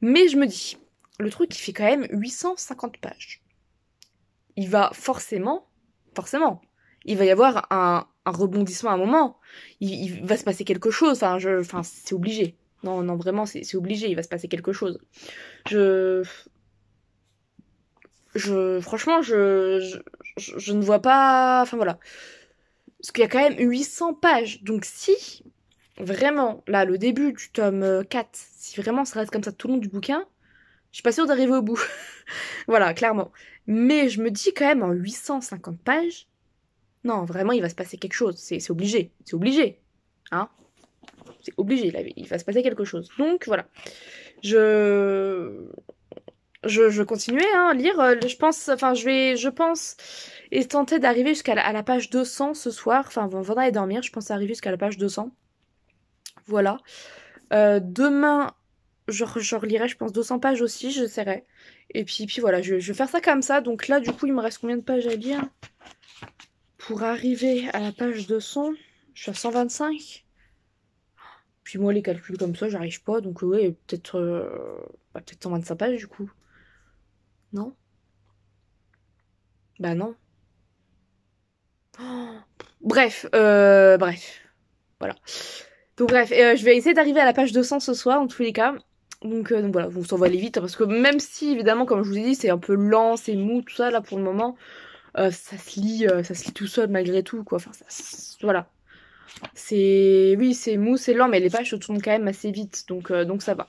Mais je me dis, le truc il fait quand même 850 pages. Il va forcément, il va y avoir un rebondissement à un moment. Il va se passer quelque chose. Enfin, c'est obligé. Non, non, vraiment, c'est obligé. Il va se passer quelque chose. Je, franchement, je ne vois pas. Enfin voilà. Parce qu'il y a quand même 800 pages. Donc si, vraiment, là, le début du tome 4, si vraiment ça reste comme ça tout le long du bouquin, je suis pas sûre d'arriver au bout. Voilà, clairement. Mais je me dis quand même en 850 pages, non, vraiment, il va se passer quelque chose. C'est obligé. C'est obligé. Hein? C'est obligé, là, il va se passer quelque chose. Donc voilà. Je. Je continuais hein, à lire. Je pense, enfin, je pense, et tenter d'arriver à la page 200 ce soir. Enfin, avant d'aller dormir, je pense arriver jusqu'à la page 200. Voilà. Demain, je relirai, je pense, 200 pages aussi, j'essaierai. Et puis voilà, je vais faire ça comme ça. Donc là, du coup, il me reste combien de pages à lire pour arriver à la page 200? Je suis à 125. Puis moi, les calculs comme ça, j'arrive pas. Donc ouais, peut-être 125 pages du coup. Non? Bah non. Oh. Bref. Voilà. Donc bref, je vais essayer d'arriver à la page 200 ce soir, en tous les cas. Donc voilà, ça va aller vite, hein, parce que même si, évidemment, comme je vous ai dit, c'est un peu lent, c'est mou, tout ça, là, pour le moment, ça se lit tout seul, malgré tout, quoi. Enfin, voilà. Oui, c'est mou, c'est lent, mais les pages se tournent quand même assez vite, donc ça va.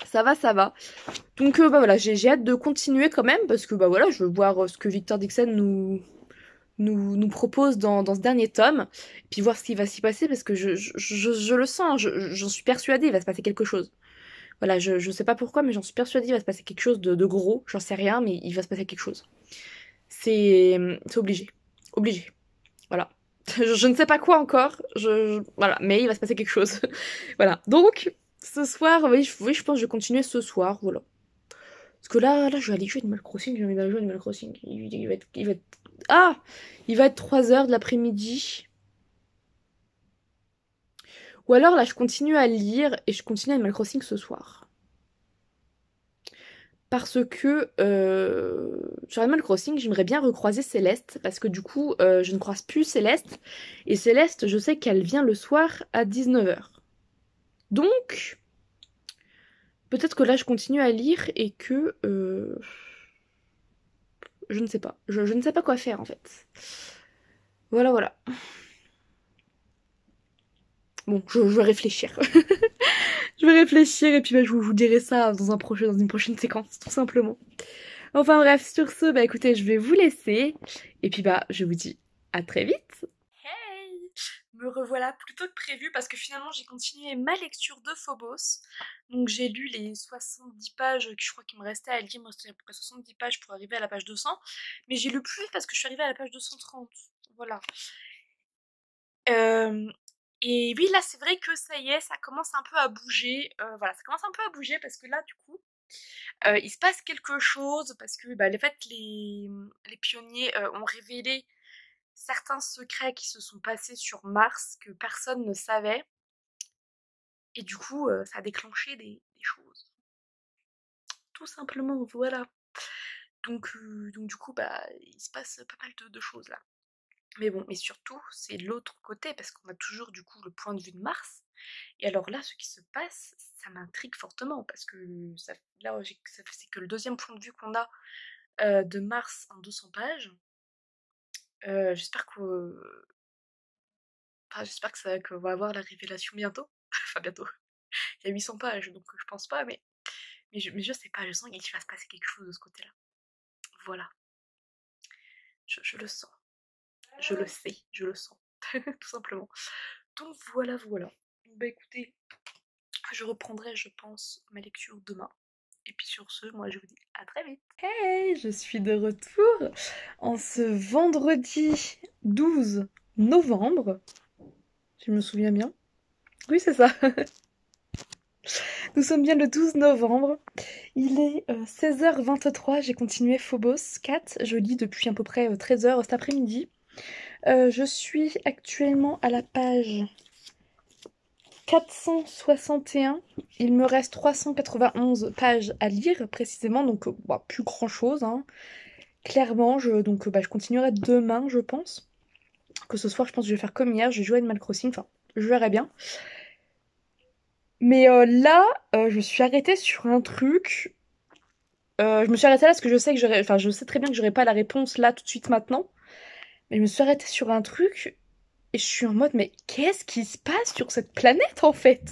Ça va. Donc bah voilà, j'ai hâte de continuer quand même parce que bah voilà, je veux voir ce que Victor Dixon nous propose dans ce dernier tome, puis voir ce qui va s'y passer parce que je le sens, j'en suis persuadée, il va se passer quelque chose. Voilà, je sais pas pourquoi, mais j'en suis persuadée, il va se passer quelque chose de gros, j'en sais rien, mais il va se passer quelque chose. C'est obligé. Obligé. Voilà. Je ne sais pas quoi encore, voilà, mais il va se passer quelque chose. Voilà. Donc, ce soir, oui, je pense que je vais continuer ce soir, voilà. Parce que là, je vais aller jouer Animal Crossing, j'ai envie d'aller jouer Animal Crossing. Ah! Il va être 3 heures de l'après-midi. Ou alors là, je continue à lire et je continue Animal Crossing ce soir. Parce que sur Animal Crossing, j'aimerais bien recroiser Céleste. Parce que du coup, je ne croise plus Céleste. Et Céleste, je sais qu'elle vient le soir à 19h. Donc, peut-être que là, je continue à lire et que... je ne sais pas. Je ne sais pas quoi faire en fait. Voilà, voilà. Bon, je vais réfléchir. Je vais réfléchir et puis bah, je vous dirai ça dans une prochaine séquence, tout simplement. Enfin bref, sur ce, bah écoutez, je vais vous laisser. Et puis bah, je vous dis à très vite. Hey! Me revoilà plus tôt que prévu parce que finalement j'ai continué ma lecture de Phobos. Donc j'ai lu les 70 pages que je crois qu'il me restait à lire. Il me restait à peu près 70 pages pour arriver à la page 200. Mais j'ai lu plus vite parce que je suis arrivée à la page 230. Voilà. Euh, et oui, là, c'est vrai que ça y est, ça commence un peu à bouger. Voilà, ça commence un peu à bouger parce que là, du coup, il se passe quelque chose parce que, bah, en fait, les pionniers ont révélé certains secrets qui se sont passés sur Mars que personne ne savait. Et du coup, ça a déclenché des choses. Tout simplement, voilà. Donc du coup, bah, il se passe pas mal de choses là. Mais bon, mais surtout, c'est l'autre côté, parce qu'on a toujours du coup le point de vue de Mars. Et alors là, ce qui se passe, ça m'intrigue fortement, parce que là, c'est que le deuxième point de vue qu'on a de Mars en 200 pages. J'espère qu'on va avoir la révélation bientôt. Enfin, bientôt. Il y a 800 pages, donc je pense pas, mais je sais pas, je sens qu'il va se passer quelque chose de ce côté-là. Voilà. Je le sens. je le sais, je le sens, tout simplement. Donc voilà, voilà. Bah écoutez, je reprendrai, je pense, ma lecture demain. Et puis sur ce, moi je vous dis à très vite. Hey, je suis de retour en ce vendredi 12 novembre. Je me souviens bien. Oui, c'est ça. Nous sommes bien le 12 novembre. Il est 16h23. J'ai continué Phobos 4. Je lis depuis à peu près 13h cet après-midi. Je suis actuellement à la page 461. Il me reste 391 pages à lire précisément, donc bah, plus grand chose. Hein. Clairement, je continuerai demain, je pense. Que ce soir, je pense que je vais faire comme hier, je vais jouer à Animal Crossing, enfin, je verrai bien. Mais là, je me suis arrêtée sur un truc. Je me suis arrêtée là parce que je sais je sais très bien que j'aurai pas la réponse là tout de suite maintenant. Mais je me suis arrêtée sur un truc et je suis en mode, mais qu'est-ce qui se passe sur cette planète en fait?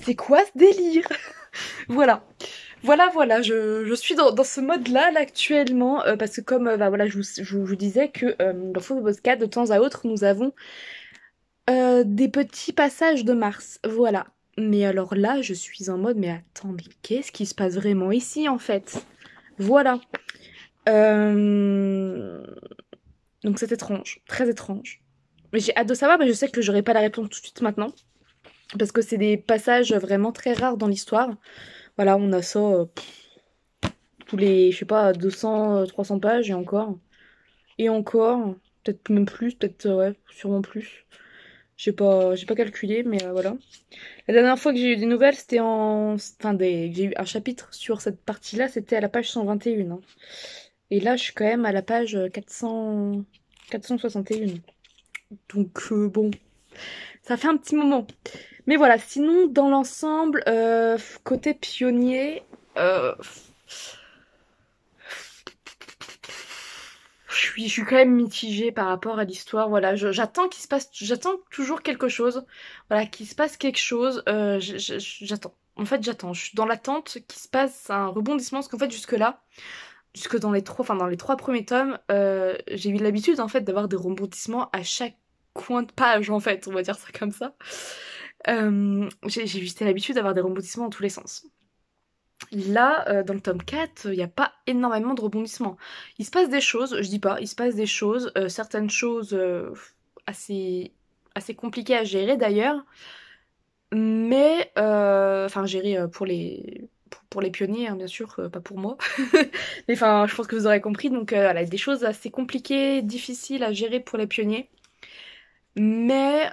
C'est quoi ce délire? Voilà. Voilà, je suis dans ce mode-là là, actuellement, parce que comme bah, voilà, je vous disais que dans Phobos 4, de temps à autre, nous avons des petits passages de Mars, voilà. Mais alors là, je suis en mode, mais attends, mais qu'est-ce qui se passe vraiment ici en fait? Voilà. Donc c'est étrange, très étrange. Mais j'ai hâte de savoir, mais je sais que j'aurai pas la réponse tout de suite maintenant. Parce que c'est des passages vraiment très rares dans l'histoire. Voilà, on a ça tous les, je sais pas, 200, 300 pages et encore. Et encore, peut-être même plus, peut-être, ouais, sûrement plus. J'ai pas calculé, mais voilà. La dernière fois que j'ai eu des nouvelles, c'était j'ai eu un chapitre sur cette partie-là, c'était à la page 121. Hein. Et là, je suis quand même à la page 461. Donc, bon, ça fait un petit moment. Mais voilà, sinon, dans l'ensemble, côté pionnier, je suis quand même mitigée par rapport à l'histoire. Voilà, j'attends toujours quelque chose. Voilà, qu'il se passe quelque chose. J'attends. En fait, j'attends. Je suis dans l'attente qu'il se passe un rebondissement. Parce qu'en fait, jusque dans les trois premiers tomes, j'ai eu l'habitude en fait d'avoir des rebondissements à chaque coin de page. En fait, on va dire ça comme ça. J'ai juste l'habitude d'avoir des rebondissements dans tous les sens. Là, dans le tome 4, il n'y a pas énormément de rebondissements. Il se passe des choses, je dis pas, il se passe des choses, certaines choses assez compliquées à gérer d'ailleurs, mais, enfin gérer pour les pionniers, hein, bien sûr, pas pour moi. Mais enfin, je pense que vous aurez compris, donc voilà, des choses assez compliquées, difficiles à gérer pour les pionniers, mais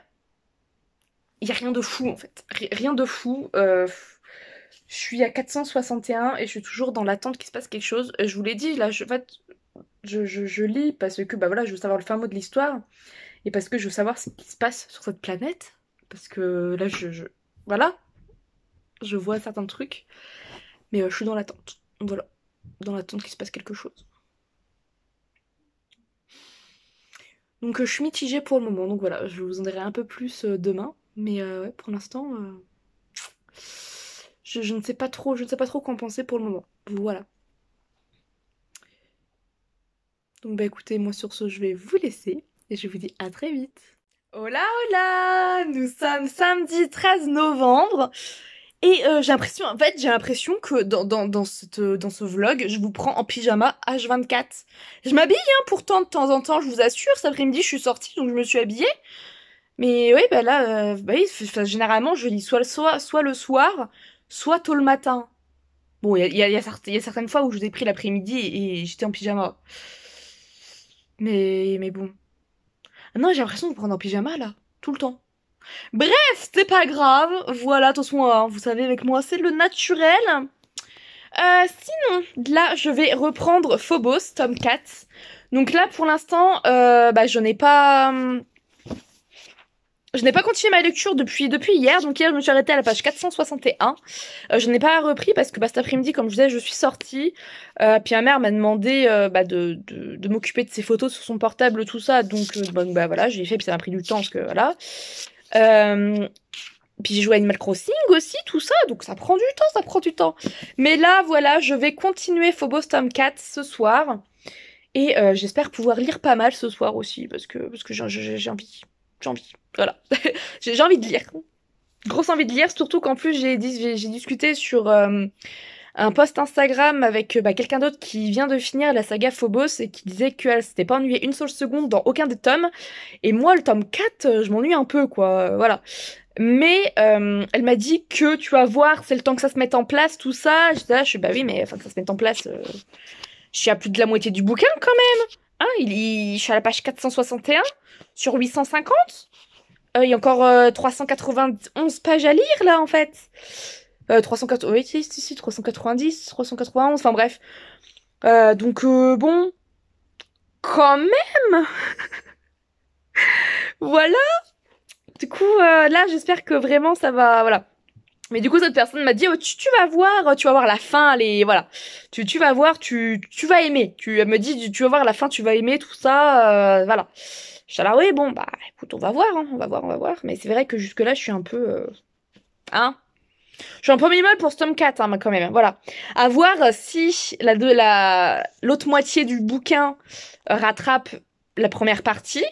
il n'y a rien de fou en fait, rien de fou. Je suis à 461 et je suis toujours dans l'attente qu'il se passe quelque chose. Je vous l'ai dit, là, en fait, je lis parce que bah voilà, je veux savoir le fin mot de l'histoire et parce que je veux savoir ce qui se passe sur cette planète. Parce que là, voilà, je vois certains trucs, mais je suis dans l'attente. Voilà, dans l'attente qu'il se passe quelque chose. Donc je suis mitigée pour le moment, donc voilà, je vous en dirai un peu plus demain. Mais ouais, pour l'instant, je ne sais pas trop, je ne sais pas trop quoi en penser pour le moment. Voilà. Donc bah écoutez, moi sur ce, je vais vous laisser et je vous dis à très vite. Hola hola! Nous sommes samedi 13 novembre et j'ai l'impression que dans ce vlog, je vous prends en pyjama H24. Je m'habille, hein, pourtant de temps en temps, je vous assure, cet après-midi je suis sortie donc je me suis habillée. Mais oui, bah là, bah oui, généralement je lis soit le soir, soit tôt le matin. Bon, il y a certaines fois où je vous ai pris l'après-midi et j'étais en pyjama. Mais bon. Ah non, j'ai l'impression de prendre en pyjama là, tout le temps. Bref, c'est pas grave. Voilà, attention, hein, vous savez, avec moi, c'est le naturel. Sinon, là, je vais reprendre Phobos, tome 4. Donc là, pour l'instant, bah, je n'ai pas continué ma lecture depuis hier, donc hier je me suis arrêtée à la page 461. Je n'ai pas repris parce que bah, cet après-midi, comme je vous disais, je suis sortie. Puis ma mère m'a demandé bah, de m'occuper de ses photos sur son portable, tout ça. Donc bon, bah voilà, je l'ai fait, puis ça m'a pris du temps parce que voilà. Puis j'ai joué à Animal Crossing aussi, tout ça, donc ça prend du temps. Mais là, voilà, je vais continuer Phobos tome 4 ce soir. Et j'espère pouvoir lire pas mal ce soir aussi, parce que j'ai envie. J'ai envie. Voilà. J'ai envie de lire. Grosse envie de lire, surtout qu'en plus j'ai discuté sur un post Instagram avec quelqu'un d'autre qui vient de finir la saga Phobos et qui disait qu'elle s'était pas ennuyée une seule seconde dans aucun des tomes. Et moi, le tome 4, je m'ennuie un peu, quoi. Voilà. Mais elle m'a dit que, tu vas voir, c'est le temps que ça se mette en place, tout ça. J'étais là, je suis, bah oui, mais enfin, que ça se mette en place, je suis à plus de la moitié du bouquin, quand même. Hein, je suis à la page 461 sur 850. Il y a encore 391 pages à lire, là, en fait. 380, oui, si, 390, 391, enfin bref. Donc, bon, quand même, voilà. Du coup, là, j'espère que vraiment ça va, voilà. Mais du coup, cette personne m'a dit, oh, tu vas voir la fin, voilà. Tu vas voir, tu vas aimer. Elle me dit, tu vas voir la fin, tu vas aimer, tout ça, voilà. Je suis là, oui, bon, bah, écoute, on va voir, hein, on va voir. Mais c'est vrai que jusque-là, je suis un peu, hein. Je suis un peu minimal pour ce tome 4, hein, quand même, voilà. À voir si l'autre moitié du bouquin rattrape la première partie.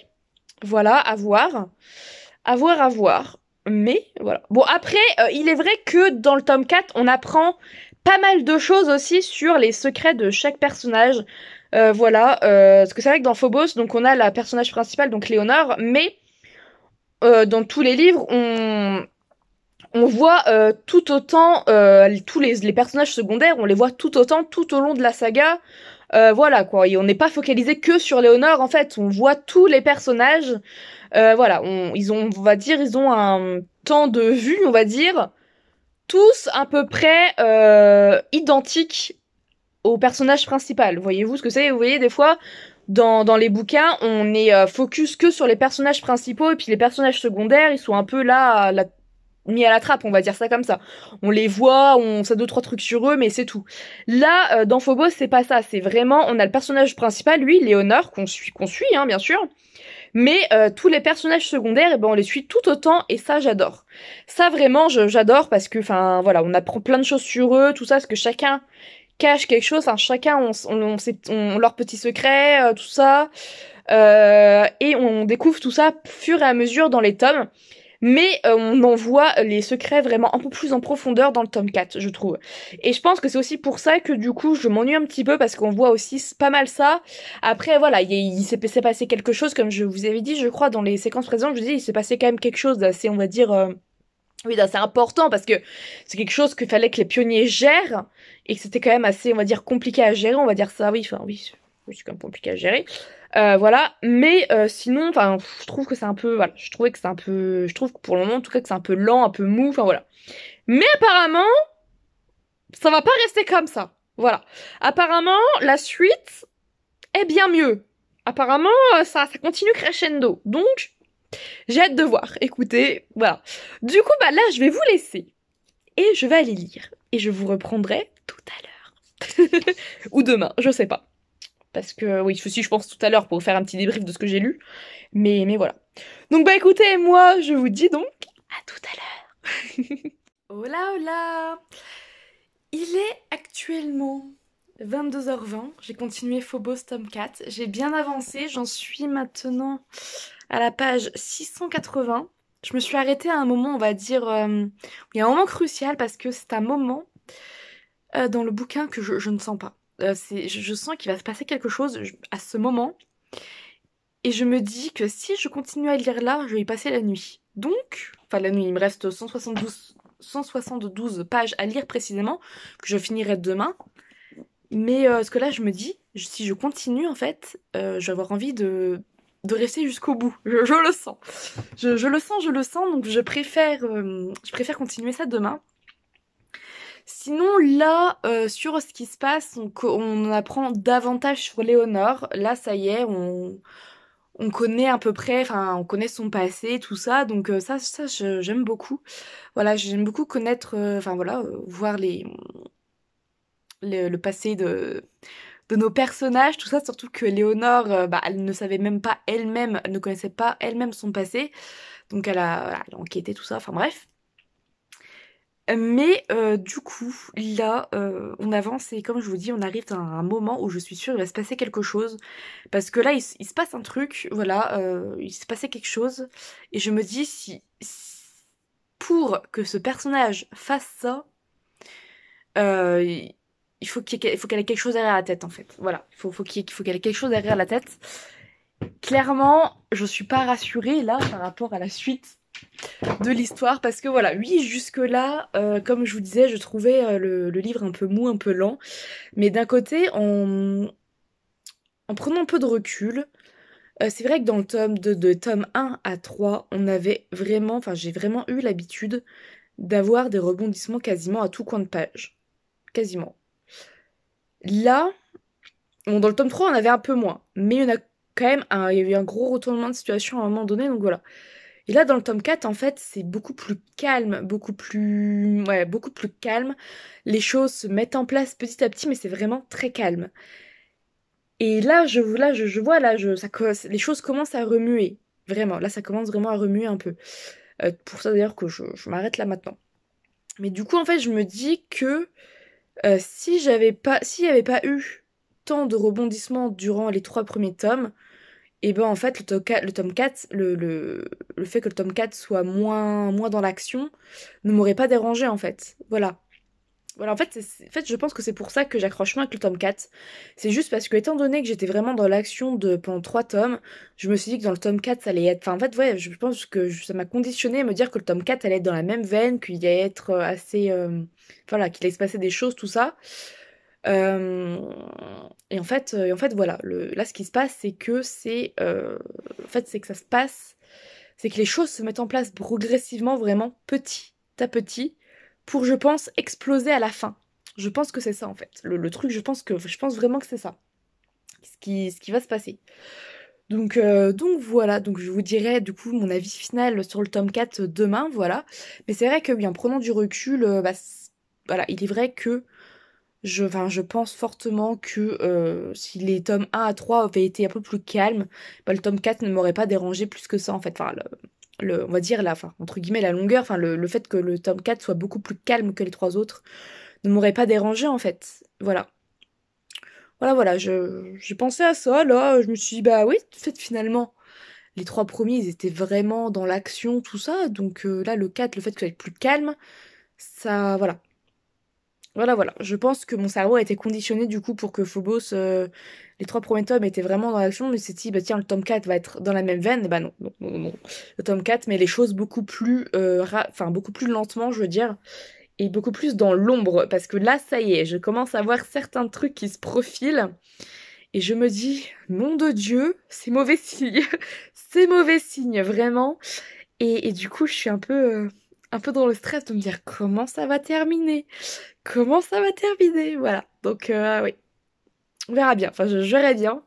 Voilà, à voir. À voir. Mais voilà. Bon, après, il est vrai que dans le tome 4, on apprend pas mal de choses aussi sur les secrets de chaque personnage. Voilà. Parce que c'est vrai que dans Phobos, donc on a la personnage principale, donc Léonore, mais dans tous les livres, on voit tout autant tous les personnages secondaires, on les voit tout autant tout au long de la saga. Voilà quoi, et on n'est pas focalisé que sur Léonore en fait, on voit tous les personnages. Voilà, on va dire, ils ont un temps de vue, on va dire, tous à peu près identiques au personnage principal. Voyez-vous ce que c'est? Vous voyez, des fois, dans les bouquins, on est focus que sur les personnages principaux, et puis les personnages secondaires, ils sont un peu là, mis à la trappe, on va dire ça comme ça. On les voit, on sait deux trois trucs sur eux, mais c'est tout. Là, dans Phobos, c'est pas ça. C'est vraiment, on a le personnage principal, lui, Léonore, qu'on suit, hein, bien sûr. Mais tous les personnages secondaires, eh ben, on les suit tout autant, et ça, j'adore. Ça, vraiment, j'adore parce que, enfin, voilà, on apprend plein de choses sur eux, tout ça, parce que chacun cache quelque chose, enfin, chacun, on leurs petits secrets, tout ça. Et on découvre tout ça au fur et à mesure dans les tomes. Mais on en voit les secrets vraiment un peu plus en profondeur dans le tome 4, je trouve. Et je pense que c'est aussi pour ça que du coup je m'ennuie un petit peu parce qu'on voit aussi pas mal ça. Après voilà, il s'est passé quelque chose, comme je vous avais dit, je crois, dans les séquences présentes, je vous dis, il s'est passé quand même quelque chose d'assez, on va dire, oui, d'assez important parce que c'est quelque chose qu'il fallait que les pionniers gèrent et que c'était quand même assez, on va dire, compliqué à gérer, on va dire ça, oui, enfin oui, c'est quand même compliqué à gérer. Voilà, mais sinon, enfin, je trouve que c'est un peu, voilà, je trouve que pour le moment, en tout cas, que c'est un peu lent, un peu mou, enfin voilà. Mais apparemment, ça va pas rester comme ça. Voilà. Apparemment, la suite est bien mieux. Apparemment, ça continue crescendo. Donc, j'ai hâte de voir. Écoutez, voilà. Du coup, bah là, je vais vous laisser et je vais aller lire et je vous reprendrai tout à l'heure ou demain, je sais pas. Parce que oui, je pense tout à l'heure pour faire un petit débrief de ce que j'ai lu. Mais voilà. Donc bah écoutez, moi je vous dis donc à tout à l'heure. Hola hola. Il est actuellement 22h20. J'ai continué Phobos tome 4. J'ai bien avancé. J'en suis maintenant à la page 680. Je me suis arrêtée à un moment, on va dire... il y a un moment crucial parce que c'est un moment dans le bouquin que je ne sens pas. Je sens qu'il va se passer quelque chose à ce moment. Et je me dis que si je continue à lire là, je vais y passer la nuit. Donc, enfin la nuit, il me reste 172 pages à lire précisément, que je finirai demain. Mais ce que là, je me dis, si je continue, en fait, je vais avoir envie de rester jusqu'au bout. Je le sens. Je le sens, donc je préfère continuer ça demain. Sinon, là, sur ce qui se passe, on apprend davantage sur Léonore. Là, ça y est, on connaît à peu près, enfin, on connaît son passé, tout ça. Donc ça j'aime beaucoup. Voilà, j'aime beaucoup connaître, enfin voilà, voir le passé de nos personnages, tout ça. Surtout que Léonore, bah, elle ne savait même pas elle-même, elle ne connaissait pas elle-même son passé. Donc elle a enquêté, tout ça. Enfin bref. Mais du coup, là, on avance et comme je vous dis, on arrive à un moment où je suis sûre qu'il va se passer quelque chose. Parce que là, il se passe un truc, voilà, il se passait quelque chose. Et je me dis, pour que ce personnage fasse ça, il faut qu'elle ait quelque chose derrière la tête, en fait. Voilà, il faut qu'elle ait quelque chose derrière la tête. Clairement, je suis pas rassurée, là, par rapport à la suite de l'histoire parce que voilà, oui, jusque là comme je vous disais, je trouvais le livre un peu mou, un peu lent, mais d'un côté en prenant un peu de recul, c'est vrai que dans le tome de tome 1 à 3 on avait vraiment, enfin j'ai vraiment eu l'habitude d'avoir des rebondissements quasiment à tout coin de page, quasiment. Là, bon, dans le tome 3 on avait un peu moins, mais il y en a quand même il y a eu un gros retournement de situation à un moment donné, donc voilà. Et là, dans le tome 4, en fait, c'est beaucoup plus calme, beaucoup plus calme. Les choses se mettent en place petit à petit, mais c'est vraiment très calme. Et là, je vois, les choses commencent à remuer. Vraiment, là, ça commence vraiment à remuer un peu. Pour ça, d'ailleurs, que je m'arrête là maintenant. Mais du coup, en fait, je me dis que s'il n'y avait pas eu tant de rebondissements durant les 3 premiers tomes, et ben en fait le tome 4, le fait que le tome 4 soit moins dans l'action ne m'aurait pas dérangé en fait. Voilà. Voilà, en fait, je pense que c'est pour ça que j'accroche moins avec le tome 4. C'est juste parce que étant donné que j'étais vraiment dans l'action pendant 3 tomes, je me suis dit que dans le tome 4 ça allait être... Enfin en fait, ouais, je pense que ça m'a conditionné à me dire que le tome 4 allait être dans la même veine, qu'il allait être assez... Voilà, qu'il allait se passer des choses, tout ça. Et en fait, voilà, là ce qui se passe, c'est que c'est que les choses se mettent en place progressivement, vraiment petit à petit, pour, je pense, exploser à la fin. Je pense que c'est ça en fait. Le truc, je pense vraiment que c'est ça, ce qui va se passer. Donc voilà, donc je vous dirai du coup mon avis final sur le tome 4 demain, voilà. Mais c'est vrai que oui, en prenant du recul, voilà, il est vrai que je pense fortement que si les tomes 1 à 3 avaient été un peu plus calmes, le tome 4 ne m'aurait pas dérangé plus que ça en fait. Enfin, on va dire entre guillemets la longueur, enfin le fait que le tome 4 soit beaucoup plus calme que les 3 autres ne m'aurait pas dérangé en fait. Voilà. Voilà, j'ai pensé à ça, là, je me suis dit, bah oui, en fait, finalement, les 3 premiers, ils étaient vraiment dans l'action, tout ça, donc là, le 4, le fait que ça soit plus calme, ça, voilà. Voilà. Je pense que mon cerveau a été conditionné du coup pour que Phobos, les 3 premiers tomes étaient vraiment dans l'action, mais c'est dit, bah tiens, le tome 4 va être dans la même veine, et bah non. Le tome 4 met les choses beaucoup plus, beaucoup plus lentement, je veux dire, et beaucoup plus dans l'ombre, parce que là, ça y est, je commence à voir certains trucs qui se profilent, et je me dis, nom de Dieu, c'est mauvais signe, c'est mauvais signe, vraiment, et du coup, je suis un peu dans le stress de me dire comment ça va terminer. Comment ça va terminer? Voilà. Donc oui, on verra bien. Enfin, je verrai bien.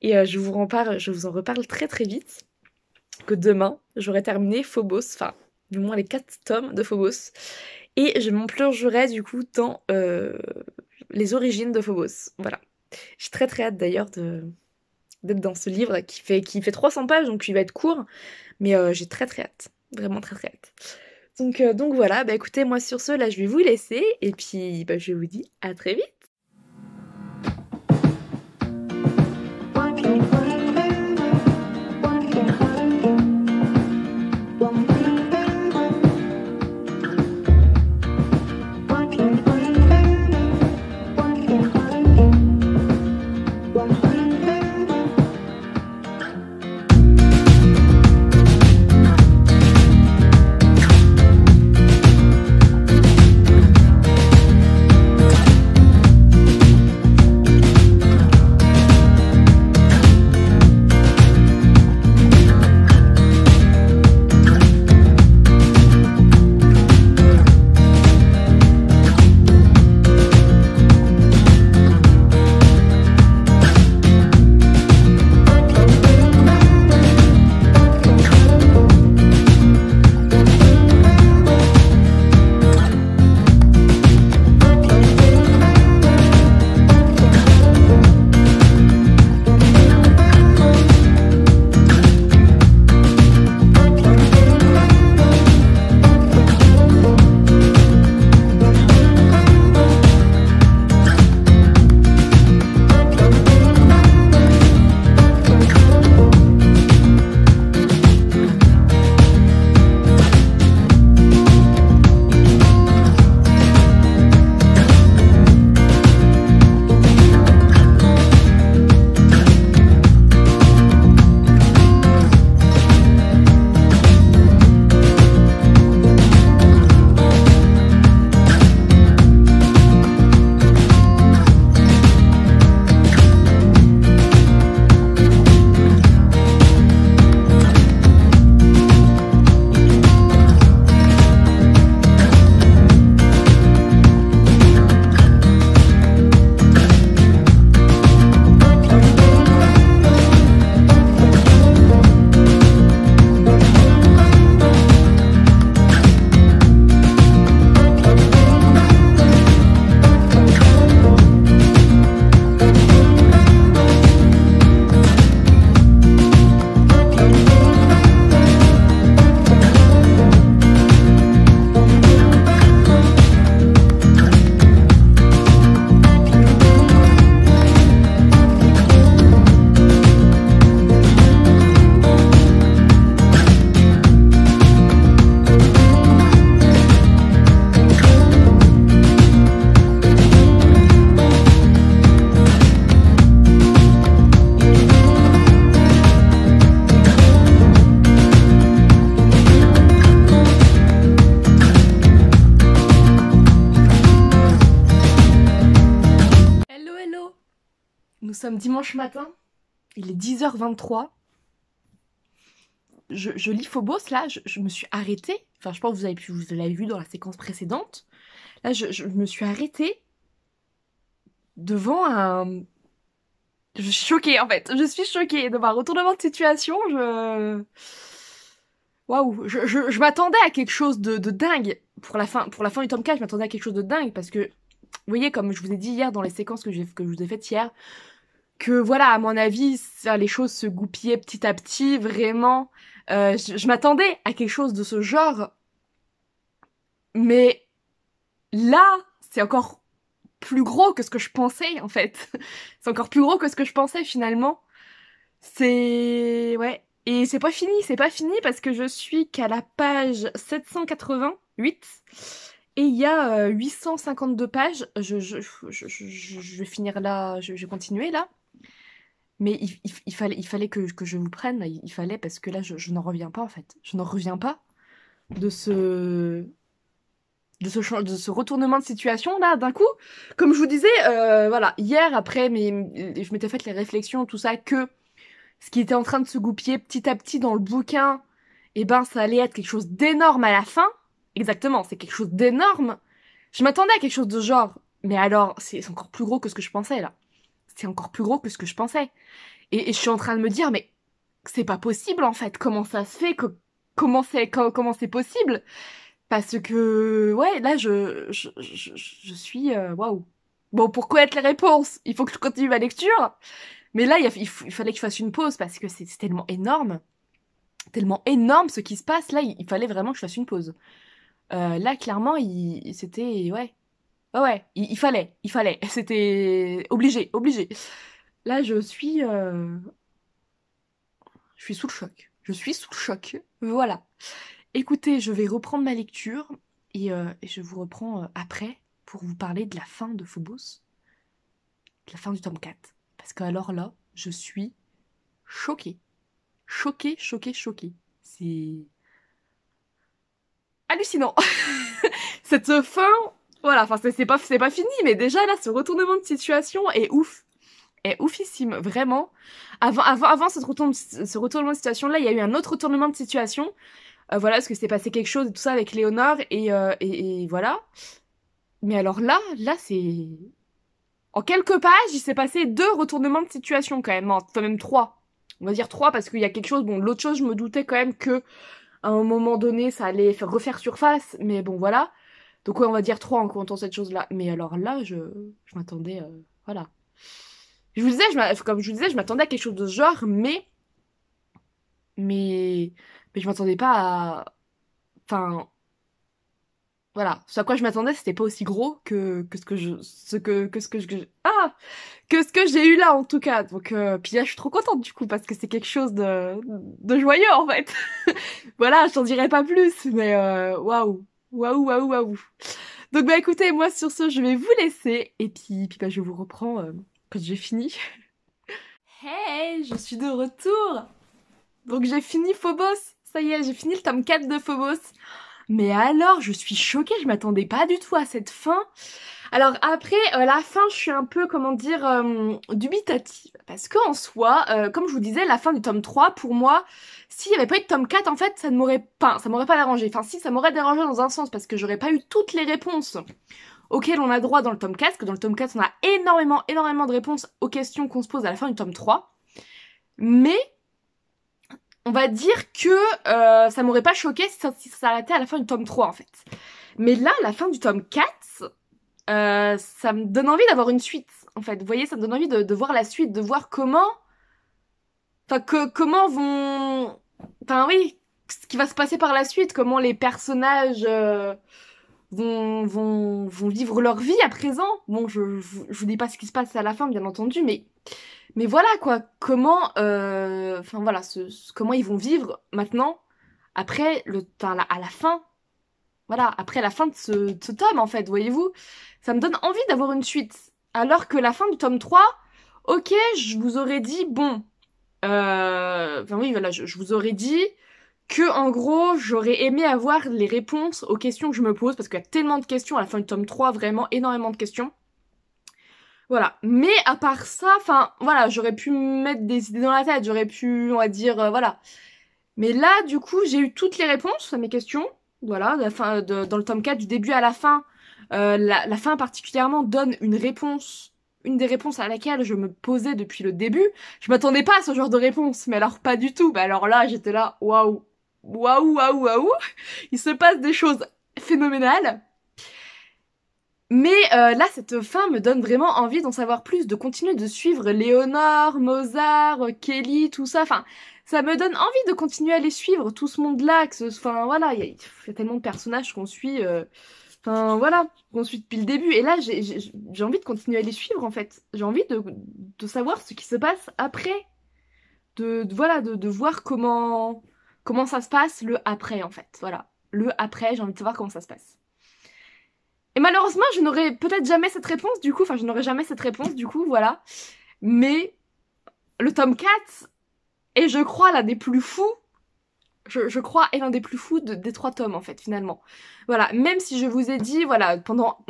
Et je vous en reparle très très vite. Que demain, j'aurai terminé Phobos. Enfin, du moins les 4 tomes de Phobos. Et je m'en plongerai du coup dans les origines de Phobos. Voilà. J'ai très très hâte d'ailleurs d'être dans ce livre qui fait 300 pages, donc il va être court. Mais j'ai très très hâte. Vraiment très très hâte. Donc voilà, bah écoutez, moi sur ce, là je vais vous laisser et puis bah, je vous dis à très vite. Nous sommes dimanche matin, il est 10h23. Je lis Phobos, là, je me suis arrêtée. Enfin, je pense que vous l'avez vu dans la séquence précédente. Là, je me suis arrêtée devant un... Je suis choquée, en fait. Je suis choquée devant un retournement de situation. Waouh, je m'attendais à quelque chose de dingue. Pour la fin du tome 4, je m'attendais à quelque chose de dingue parce que, vous voyez, comme je vous ai dit hier dans les séquences que je vous ai faites hier, que voilà, à mon avis, ça, les choses se goupillaient petit à petit, vraiment. Je m'attendais à quelque chose de ce genre. Mais là, c'est encore plus gros que ce que je pensais, en fait. C'est encore plus gros que ce que je pensais, finalement. Ouais. Et c'est pas fini parce que je suis qu'à la page 788. Et il y a 852 pages. Je vais finir là, je vais continuer là. Mais il fallait que je vous prenne, il fallait, parce que là, je n'en reviens pas, en fait. Je n'en reviens pas de ce retournement de situation, là, d'un coup. Comme je vous disais, voilà, hier, après, je m'étais fait les réflexions, tout ça, que ce qui était en train de se goupiller petit à petit dans le bouquin, eh ben, ça allait être quelque chose d'énorme à la fin. Exactement, c'est quelque chose d'énorme. Je m'attendais à quelque chose de genre, mais alors, c'est encore plus gros que ce que je pensais, là. C'est encore plus gros que ce que je pensais. Et je suis en train de me dire, mais c'est pas possible en fait. Comment ça se fait comment c'est possible? Parce que, ouais, là, je suis... Waouh. Bon, pour connaître les réponses, il faut que je continue ma lecture. Mais là, il fallait que je fasse une pause parce que c'est tellement énorme. Tellement énorme ce qui se passe. Là, il fallait vraiment que je fasse une pause. Là, clairement, c'était... Ouais. Ouais, il fallait. C'était obligé, obligé. Là, je suis sous le choc. Je suis sous le choc. Voilà. Écoutez, je vais reprendre ma lecture et je vous reprends après pour vous parler de la fin de Phobos, de la fin du tome 4. Parce que alors là, je suis choquée. Choquée, choquée, choquée. C'est hallucinant. Cette fin, voilà, enfin c'est pas fini, mais déjà là, ce retournement de situation est ouf. Est oufissime, vraiment. Avant ce retournement de situation-là, il y a eu un autre retournement de situation. Voilà, parce que c'est passé quelque chose et tout ça avec Léonore, et voilà. Mais alors là, c'est... En quelques pages, il s'est passé 2 retournements de situation, quand même. Enfin, même 3. On va dire 3, parce qu'il y a quelque chose... Bon, l'autre chose, je me doutais quand même que à un moment donné, ça allait refaire surface, mais bon, voilà. Donc ouais, on va dire 3 en comptant cette chose-là. Mais alors là, je m'attendais... voilà. Comme je vous disais, je m'attendais à quelque chose de ce genre, mais je m'attendais pas à... Enfin, voilà. Ce à quoi je m'attendais, c'était pas aussi gros que ce que j'ai eu là, en tout cas. Donc, puis là, je suis trop contente, du coup, parce que c'est quelque chose de joyeux, en fait. Voilà, je t'en dirai pas plus, mais waouh. Waouh, waouh, waouh. Donc, bah, écoutez, moi, sur ce, je vais vous laisser, et puis bah, je vous reprends quand j'ai fini. Hey, je suis de retour! Donc j'ai fini Phobos, ça y est, j'ai fini le tome 4 de Phobos. Mais alors, je suis choquée, je m'attendais pas du tout à cette fin. Alors après, la fin, je suis un peu, comment dire, dubitative. Parce qu'en soi, comme je vous disais, la fin du tome 3, pour moi, s'il n'y avait pas eu de tome 4, en fait, ça m'aurait pas dérangé. Enfin si, ça m'aurait dérangé dans un sens, parce que j'aurais pas eu toutes les réponses auxquelles on a droit dans le tome 4, parce que dans le tome 4, on a énormément de réponses aux questions qu'on se pose à la fin du tome 3. Mais on va dire que ça m'aurait pas choqué si ça s'arrêtait à la fin du tome 3 en fait. Mais là, la fin du tome 4, ça me donne envie d'avoir une suite en fait. Vous voyez, ça me donne envie de voir la suite, de voir comment... Enfin, comment vont... Enfin oui, ce qui va se passer par la suite, comment les personnages vont vivre leur vie à présent. Bon, je vous dis pas ce qui se passe à la fin, bien entendu, mais voilà quoi, comment, enfin voilà, comment ils vont vivre maintenant après à la fin, voilà, après la fin de ce tome en fait, voyez-vous, ça me donne envie d'avoir une suite. Alors que la fin du tome 3, ok, je vous aurais dit bon, enfin oui voilà, je vous aurais dit que en gros j'aurais aimé avoir les réponses aux questions que je me pose parce qu'il y a tellement de questions à la fin du tome 3, vraiment énormément de questions. Voilà. Mais à part ça, enfin, voilà, j'aurais pu me mettre des idées dans la tête, j'aurais pu, on va dire, voilà. Mais là, du coup, j'ai eu toutes les réponses à mes questions. Voilà, dans le tome 4, du début à la fin. La fin particulièrement donne une réponse, une des réponses à laquelle je me posais depuis le début. Je m'attendais pas à ce genre de réponse, mais alors pas du tout. Bah alors là, j'étais là, waouh, waouh, waouh, waouh. Il se passe des choses phénoménales. Mais là, cette fin me donne vraiment envie d'en savoir plus, de continuer de suivre Léonore, Mozart, Kelly, tout ça. Enfin, ça me donne envie de continuer à les suivre, tout ce monde-là. Enfin, voilà, il y a tellement de personnages qu'on suit. Enfin, voilà, qu'on suit depuis le début. Et là, j'ai envie de continuer à les suivre, en fait. J'ai envie de savoir ce qui se passe après. Voilà, de voir comment ça se passe le après, en fait. Voilà, le après, j'ai envie de savoir comment ça se passe. Et malheureusement, je n'aurai peut-être jamais cette réponse du coup, enfin je n'aurai jamais cette réponse du coup, voilà. Mais le tome 4 est je crois l'un des plus fous, je crois est l'un des plus fous des 3 tomes en fait finalement. Voilà, même si je vous ai dit, voilà, pendant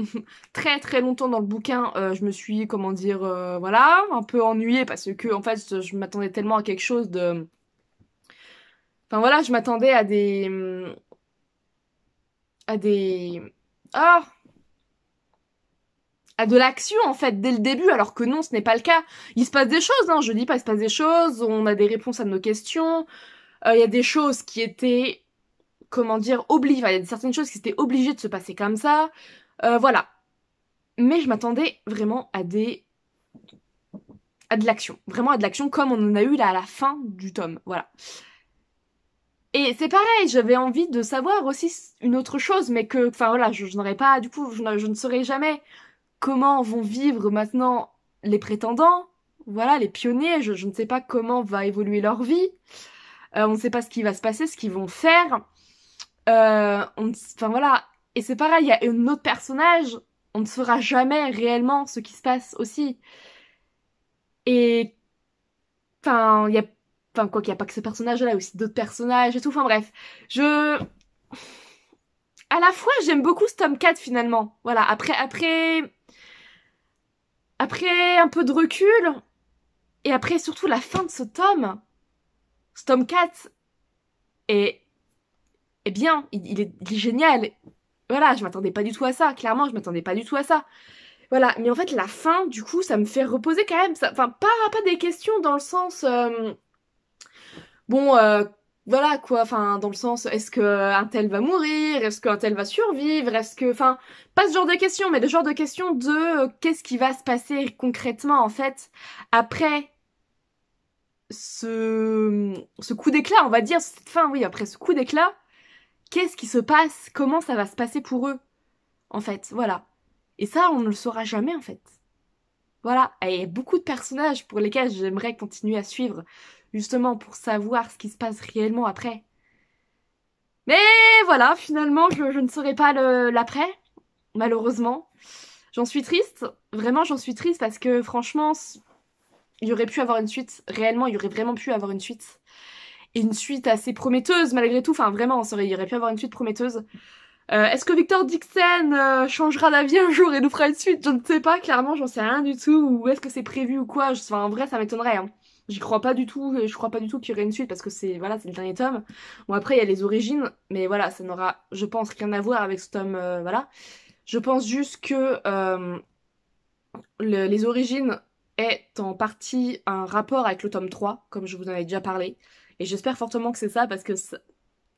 très très longtemps dans le bouquin, je me suis, comment dire, voilà, un peu ennuyée parce que en fait je m'attendais tellement à quelque chose de... Enfin voilà, je m'attendais à des... à des... Ah, à de l'action en fait dès le début, alors que non, ce n'est pas le cas. Il se passe des choses, hein, je dis pas, il se passe des choses, on a des réponses à nos questions, il y a des choses qui étaient, comment dire, obligées, il y a certaines choses qui étaient obligées de se passer comme ça, voilà. Mais je m'attendais vraiment à de l'action, vraiment à de l'action comme on en a eu là à la fin du tome, voilà. Et c'est pareil, j'avais envie de savoir aussi une autre chose, mais que, enfin voilà, je n'aurais pas, du coup, je ne saurais jamais comment vont vivre maintenant les prétendants, voilà, les pionniers, je ne sais pas comment va évoluer leur vie, on ne sait pas ce qui va se passer, ce qu'ils vont faire, enfin voilà, et c'est pareil, il y a un autre personnage, on ne saura jamais réellement ce qui se passe aussi, et enfin, il y a, enfin quoi qu'il n'y a pas que ce personnage-là, il y a aussi d'autres personnages et tout, enfin bref, à la fois j'aime beaucoup ce tome 4 finalement, voilà, après un peu de recul, et après surtout la fin de ce tome 4 est, est bien, il est génial. Voilà, je m'attendais pas du tout à ça, clairement, je m'attendais pas du tout à ça. Voilà, mais en fait, la fin, du coup, ça me fait reposer quand même, enfin, pas des questions dans le sens, bon, voilà quoi, enfin, dans le sens, est-ce que un tel va mourir, est-ce qu'un tel va survivre, est-ce que, enfin, pas ce genre de questions, mais le genre de questions de qu'est-ce qui va se passer concrètement, en fait, après ce coup d'éclat, on va dire, cette fin, oui, après ce coup d'éclat, qu'est-ce qui se passe, comment ça va se passer pour eux, en fait, voilà. Et ça, on ne le saura jamais, en fait. Voilà, et il y a beaucoup de personnages pour lesquels j'aimerais continuer à suivre, justement pour savoir ce qui se passe réellement après. Mais voilà, finalement, je ne saurai pas l'après, malheureusement. J'en suis triste, vraiment j'en suis triste parce que franchement, il y aurait pu avoir une suite, réellement, il y aurait vraiment pu avoir une suite. Et une suite assez prometteuse malgré tout, enfin vraiment, il y aurait pu avoir une suite prometteuse. Est-ce que Victor Dixon changera d'avis un jour et nous fera une suite? Je ne sais pas, clairement, j'en sais rien du tout. Ou est-ce que c'est prévu ou quoi? Enfin, en vrai, ça m'étonnerait. Hein. J'y crois pas du tout. Je crois pas du tout qu'il y aurait une suite parce que c'est voilà, c'est le dernier tome. Bon après, il y a les origines, mais voilà, ça n'aura, je pense, rien à voir avec ce tome. Voilà. Je pense juste que les origines est en partie un rapport avec le tome 3, comme je vous en avais déjà parlé. Et j'espère fortement que c'est ça parce que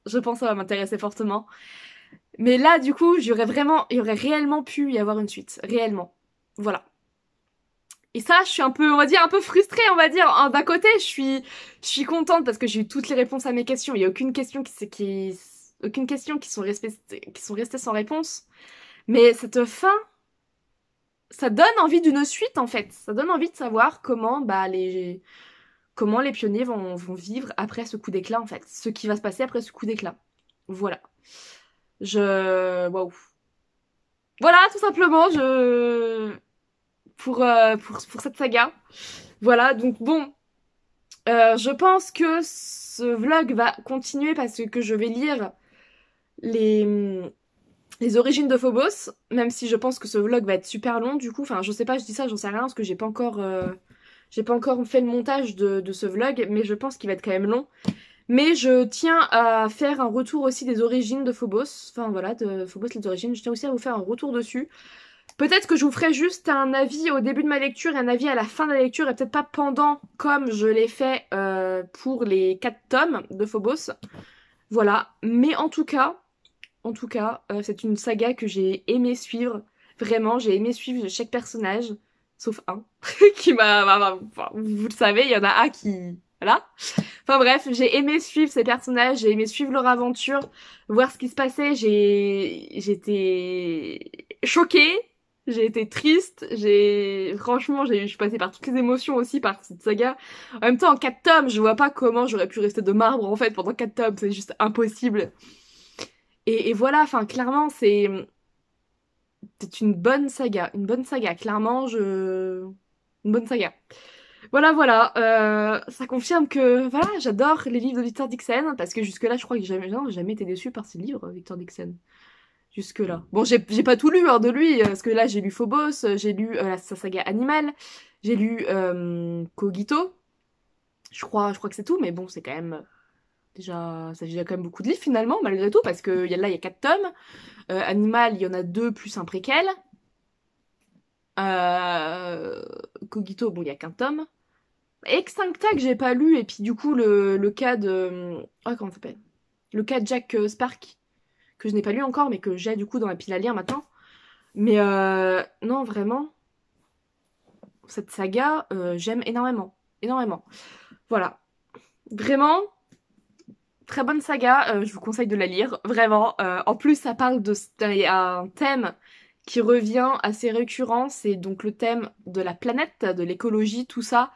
je pense que ça va m'intéresser fortement. Mais là, du coup, il y aurait réellement pu y avoir une suite. Réellement. Voilà. Et ça, je suis un peu, on va dire, un peu frustrée, on va dire. D'un côté, je suis contente parce que j'ai eu toutes les réponses à mes questions. Il n'y a aucune question aucune question qui sont restées sans réponse. Mais cette fin, ça donne envie d'une suite, en fait. Ça donne envie de savoir comment les pionniers vont vivre après ce coup d'éclat, en fait. Ce qui va se passer après ce coup d'éclat. Voilà. Waouh. Voilà, tout simplement, pour cette saga. Voilà, donc bon, je pense que ce vlog va continuer parce que je vais lire les, les origines de Phobos, même si je pense que ce vlog va être super long du coup, enfin je sais pas, je dis ça, j'en sais rien parce que j'ai pas encore fait le montage de ce vlog, mais je pense qu'il va être quand même long. Mais je tiens à faire un retour aussi des origines de Phobos, enfin voilà, de Phobos les origines, je tiens aussi à vous faire un retour dessus. Peut-être que je vous ferai juste un avis au début de ma lecture et un avis à la fin de la lecture, et peut-être pas pendant comme je l'ai fait pour les 4 tomes de Phobos. Voilà, mais c'est une saga que j'ai aimé suivre. Vraiment, j'ai aimé suivre chaque personnage, sauf un, qui enfin, vous le savez, il y en a un qui... Voilà. Enfin bref, j'ai aimé suivre ces personnages, j'ai aimé suivre leur aventure, voir ce qui se passait, j'étais choquée, j'ai été triste, franchement, je suis passée par toutes les émotions aussi par cette saga. En même temps, en 4 tomes, je vois pas comment j'aurais pu rester de marbre en fait pendant 4 tomes, c'est juste impossible. Et voilà, enfin clairement, c'est une bonne saga, clairement, une bonne saga. Voilà, ça confirme que voilà, j'adore les livres de Victor Dixon parce que jusque-là, je crois que j'ai jamais été déçue par ses livres, Victor Dixon. Jusque-là. Bon, j'ai pas tout lu hein, de lui, parce que là, j'ai lu Phobos, j'ai lu sa saga Animal, j'ai lu Cogito. Je crois que c'est tout, mais bon, c'est quand même déjà, ça fait déjà quand même beaucoup de livres finalement, malgré tout, parce que là, il y a 4 tomes. Animal, il y en a 2 plus un préquel. Cogito, bon, il y a qu'un tome. Extincta que j'ai pas lu, et puis du coup le cas de... Oh, comment ça s'appelle? Le cas de Jack Spark, que je n'ai pas lu encore, mais que j'ai du coup dans la pile à lire maintenant. Mais non, vraiment, cette saga, j'aime énormément. Énormément. Voilà. Vraiment, très bonne saga, je vous conseille de la lire, vraiment. En plus, ça parle de... Il y a un thème qui revient assez récurrent, c'est donc le thème de la planète, de l'écologie, tout ça,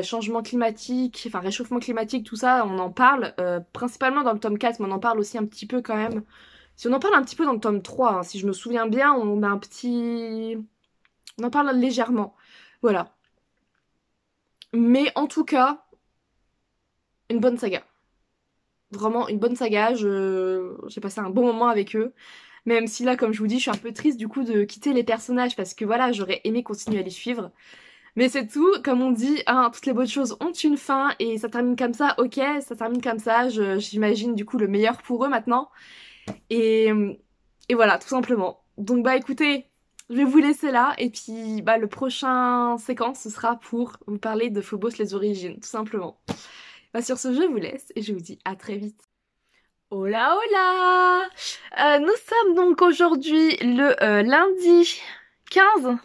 changement climatique, enfin réchauffement climatique, tout ça, on en parle, principalement dans le tome 4, mais on en parle aussi un petit peu quand même. Si on en parle un petit peu dans le tome 3, hein, si je me souviens bien, on a un petit... On en parle légèrement, voilà. Mais en tout cas, une bonne saga. Vraiment une bonne saga, j'ai passé un bon moment avec eux. Même si là, comme je vous dis, je suis un peu triste du coup de quitter les personnages parce que voilà, j'aurais aimé continuer à les suivre. Mais c'est tout, comme on dit, hein, toutes les bonnes choses ont une fin et ça termine comme ça, ok, ça termine comme ça, j'imagine du coup le meilleur pour eux maintenant. Et, et voilà, tout simplement. Donc bah écoutez, je vais vous laisser là et puis bah le prochain séquence ce sera pour vous parler de Phobos les origines, tout simplement. Bah sur ce, je vous laisse et je vous dis à très vite. Hola hola nous sommes donc aujourd'hui le lundi 15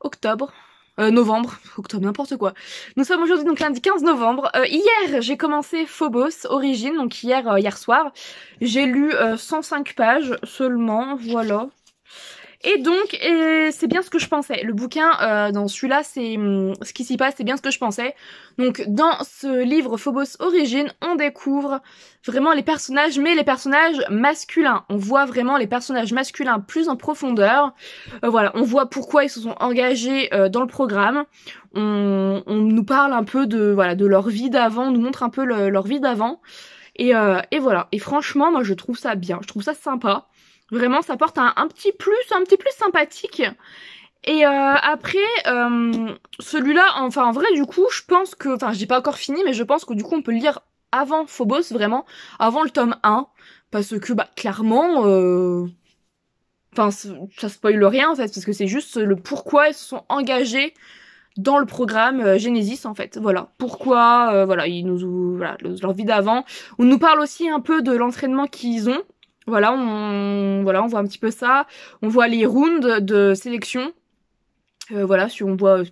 octobre. Novembre, octobre, n'importe quoi. Nous sommes aujourd'hui donc lundi 15 novembre. Hier, j'ai commencé Phobos, Origine, donc hier soir. J'ai lu 105 pages seulement, voilà. Et donc, c'est bien ce que je pensais. Le bouquin, dans celui-là, c'est ce qui s'y passe, c'est bien ce que je pensais. Donc, dans ce livre Phobos Origine, on découvre vraiment les personnages, mais les personnages masculins. On voit vraiment les personnages masculins plus en profondeur. Voilà, on voit pourquoi ils se sont engagés dans le programme. On nous parle un peu de voilà de leur vie d'avant, on nous montre un peu leur vie d'avant. Et voilà. Et franchement, moi, je trouve ça bien. Je trouve ça sympa. Vraiment, ça porte un petit plus sympathique. Et après, celui-là, enfin en vrai, du coup, je pense que... Enfin, j'ai pas encore fini, mais je pense que du coup, on peut le lire avant Phobos, vraiment. Avant le tome 1. Parce que, bah, clairement... Enfin, ça spoile rien, en fait, parce que c'est juste le pourquoi ils se sont engagés dans le programme Genesis, en fait. Voilà. Pourquoi, voilà, voilà, leur vie d'avant. On nous parle aussi un peu de l'entraînement qu'ils ont. Voilà, on voit un petit peu ça. On voit les rounds de sélection. Voilà, si on voit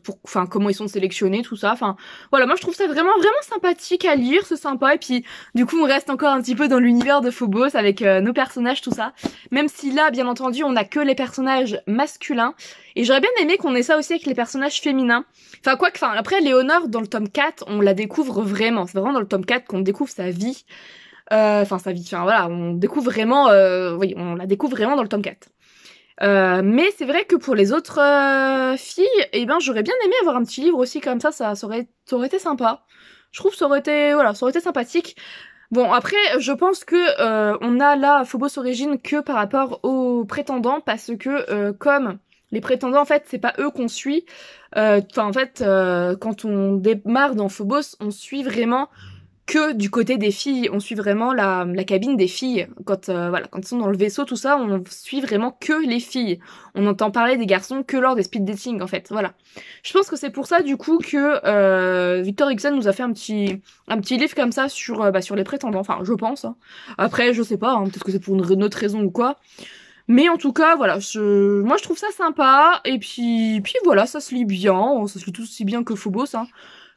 comment ils sont sélectionnés, tout ça. Enfin, voilà, moi je trouve ça vraiment sympathique à lire, c'est sympa. Et puis, du coup, on reste encore un petit peu dans l'univers de Phobos avec nos personnages, tout ça. Même si là, bien entendu, on a que les personnages masculins. Et j'aurais bien aimé qu'on ait ça aussi avec les personnages féminins. Enfin, après, Léonore, dans le tome 4, on la découvre vraiment. C'est vraiment dans le tome 4 qu'on découvre sa vie. Voilà, on découvre vraiment, oui, on la découvre vraiment dans le tome 4. Mais c'est vrai que pour les autres filles, eh ben, j'aurais bien aimé avoir un petit livre aussi comme ça aurait été sympa. Je trouve ça aurait été sympathique. Bon, après, je pense que on a là Phobos Origine que par rapport aux prétendants, parce que comme les prétendants, en fait, c'est pas eux qu'on suit. Enfin, en fait, quand on démarre dans Phobos, on suit vraiment que du côté des filles. On suit vraiment la cabine des filles. Quand voilà, quand ils sont dans le vaisseau, tout ça, on suit vraiment que les filles. On entend parler des garçons que lors des speed dating, en fait. Voilà. Je pense que c'est pour ça, du coup, que Victor Huxon nous a fait un petit livre comme ça sur sur les prétendants. Enfin, je pense. Hein. Après, je sais pas. Hein, peut-être que c'est pour une autre raison ou quoi. Mais en tout cas, voilà, moi je trouve ça sympa, et puis voilà, ça se lit bien, ça se lit tout aussi bien que Phobos, hein,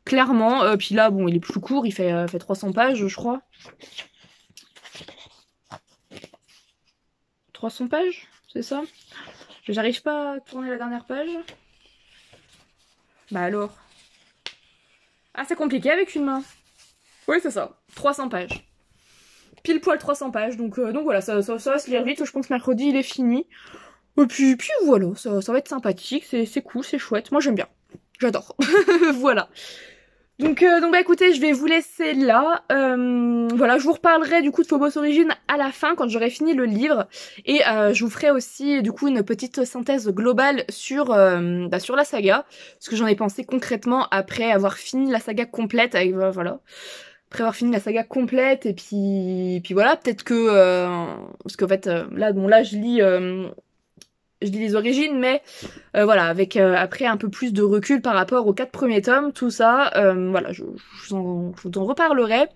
clairement. Puis là, bon, il est plus court, il fait 300 pages, je crois. 300 pages, c'est ça? J'arrive pas à tourner la dernière page. Bah alors. Ah, c'est compliqué avec une main. Oui, c'est ça. 300 pages. Pile poil 300 pages, donc voilà, ça va se lire vite, je pense que mercredi il est fini. Et puis voilà, ça va être sympathique, c'est cool, c'est chouette, moi j'aime bien. J'adore. Voilà. Donc bah écoutez, je vais vous laisser là. Voilà, je vous reparlerai du coup de Phobos Origine à la fin quand j'aurai fini le livre. Et je vous ferai aussi du coup une petite synthèse globale sur sur la saga. Ce que j'en ai pensé concrètement après avoir fini la saga complète avec voilà. Après avoir fini la saga complète et puis voilà, peut-être que parce qu'en fait là bon là je lis les origines, mais voilà, avec après un peu plus de recul par rapport aux 4 premiers tomes, tout ça, voilà, je vous en reparlerai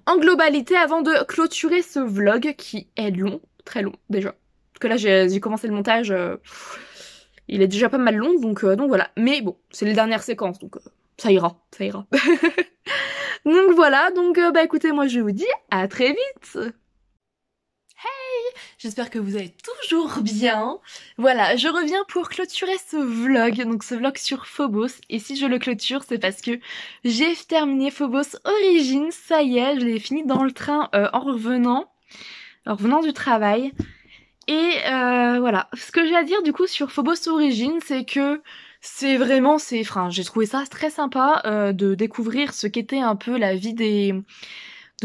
en globalité avant de clôturer ce vlog qui est long, très long déjà. Parce que là j'ai commencé le montage, il est déjà pas mal long, donc voilà. Mais bon, c'est les dernières séquences, donc ça ira, ça ira. Donc voilà, donc bah écoutez, moi je vous dis à très vite. J'espère que vous allez toujours bien. Voilà, je reviens pour clôturer ce vlog, donc ce vlog sur Phobos. Et si je le clôture, c'est parce que j'ai terminé Phobos Origins, ça y est, je l'ai fini dans le train en revenant du travail. Et voilà, ce que j'ai à dire du coup sur Phobos Origins, c'est que c'est vraiment, enfin, j'ai trouvé ça très sympa de découvrir ce qu'était un peu la vie de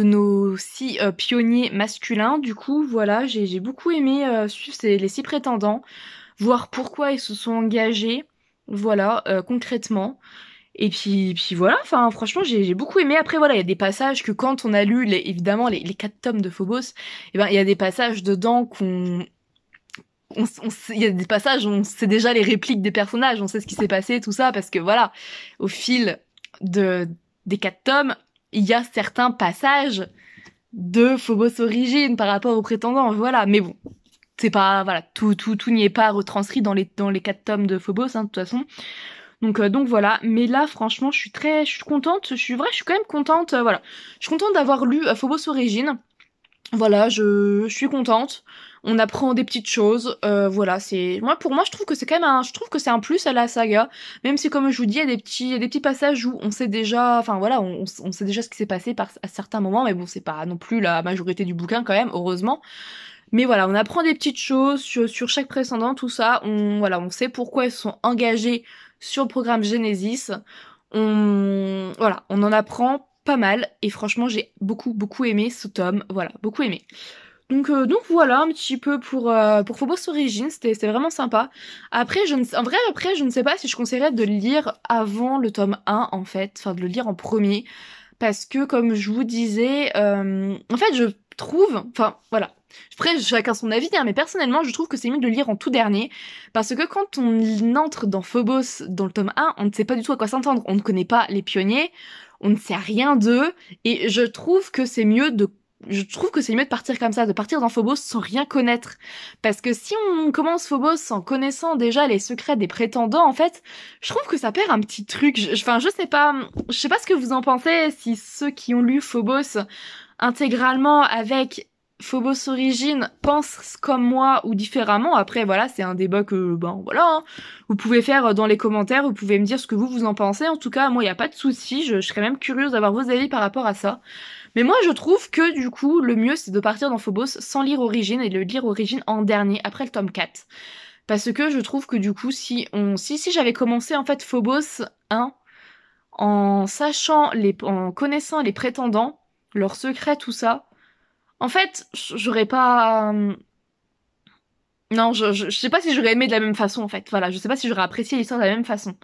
nos 6 pionniers masculins. Du coup, voilà, j'ai beaucoup aimé suivre les 6 prétendants, voir pourquoi ils se sont engagés, voilà, concrètement. Et puis voilà, enfin franchement j'ai beaucoup aimé. Après voilà, il y a des passages que quand on a lu évidemment les 4 tomes de Phobos, et ben il y a des passages dedans il y a des passages où on sait déjà les répliques des personnages, on sait ce qui s'est passé, tout ça, parce que voilà, au fil des 4 tomes, il y a certains passages de Phobos Origine par rapport aux prétendants, voilà. Mais bon, c'est pas, voilà, tout n'y est pas retranscrit dans les 4 tomes de Phobos, hein, de toute façon. Donc voilà. Mais là, franchement, je suis contente. Je suis quand même contente, voilà. Je suis contente d'avoir lu Phobos Origine. Voilà, je suis contente. On apprend des petites choses. Voilà, pour moi, je trouve que c'est quand même je trouve que c'est un plus à la saga. Même si, comme je vous dis, il y a des petits passages où on sait déjà, enfin voilà, on sait déjà ce qui s'est passé à certains moments. Mais bon, c'est pas non plus la majorité du bouquin quand même, heureusement. Mais voilà, on apprend des petites choses sur chaque précédent, tout ça. On sait pourquoi ils sont engagés sur le programme Genesis. Voilà, on en apprend pas mal et franchement j'ai beaucoup aimé ce tome, voilà, beaucoup aimé. Donc voilà un petit peu pour Phobos Origins, c'était vraiment sympa. Après après je ne sais pas si je conseillerais de le lire avant le tome 1 en fait, enfin de le lire en premier, parce que comme je vous disais, en fait je trouve, enfin voilà, après chacun son avis, hein, mais personnellement je trouve que c'est mieux de le lire en tout dernier, parce que quand on entre dans Phobos, dans le tome 1, on ne sait pas du tout à quoi s'entendre, on ne connaît pas les pionniers, on ne sait rien d'eux, et je trouve que c'est mieux de partir comme ça, de partir dans Phobos sans rien connaître. Parce que si on commence Phobos en connaissant déjà les secrets des prétendants, en fait, je trouve que ça perd un petit truc. Enfin, je sais pas ce que vous en pensez, si ceux qui ont lu Phobos intégralement avec Phobos Origine pensent comme moi ou différemment. Après, voilà, c'est un débat que, voilà, hein. Vous pouvez faire dans les commentaires, vous pouvez me dire ce que vous en pensez. En tout cas, moi, il n'y a pas de souci, je serais même curieuse d'avoir vos avis par rapport à ça. Mais moi, je trouve que, du coup, le mieux, c'est de partir dans Phobos sans lire Origine et de le lire Origine en dernier, après le tome 4. Parce que je trouve que, du coup, si j'avais commencé, en fait, Phobos 1, en connaissant les prétendants, leurs secrets, tout ça. En fait, j'aurais pas... Non, je sais pas si j'aurais aimé de la même façon, en fait. Voilà, je sais pas si j'aurais apprécié l'histoire de la même façon.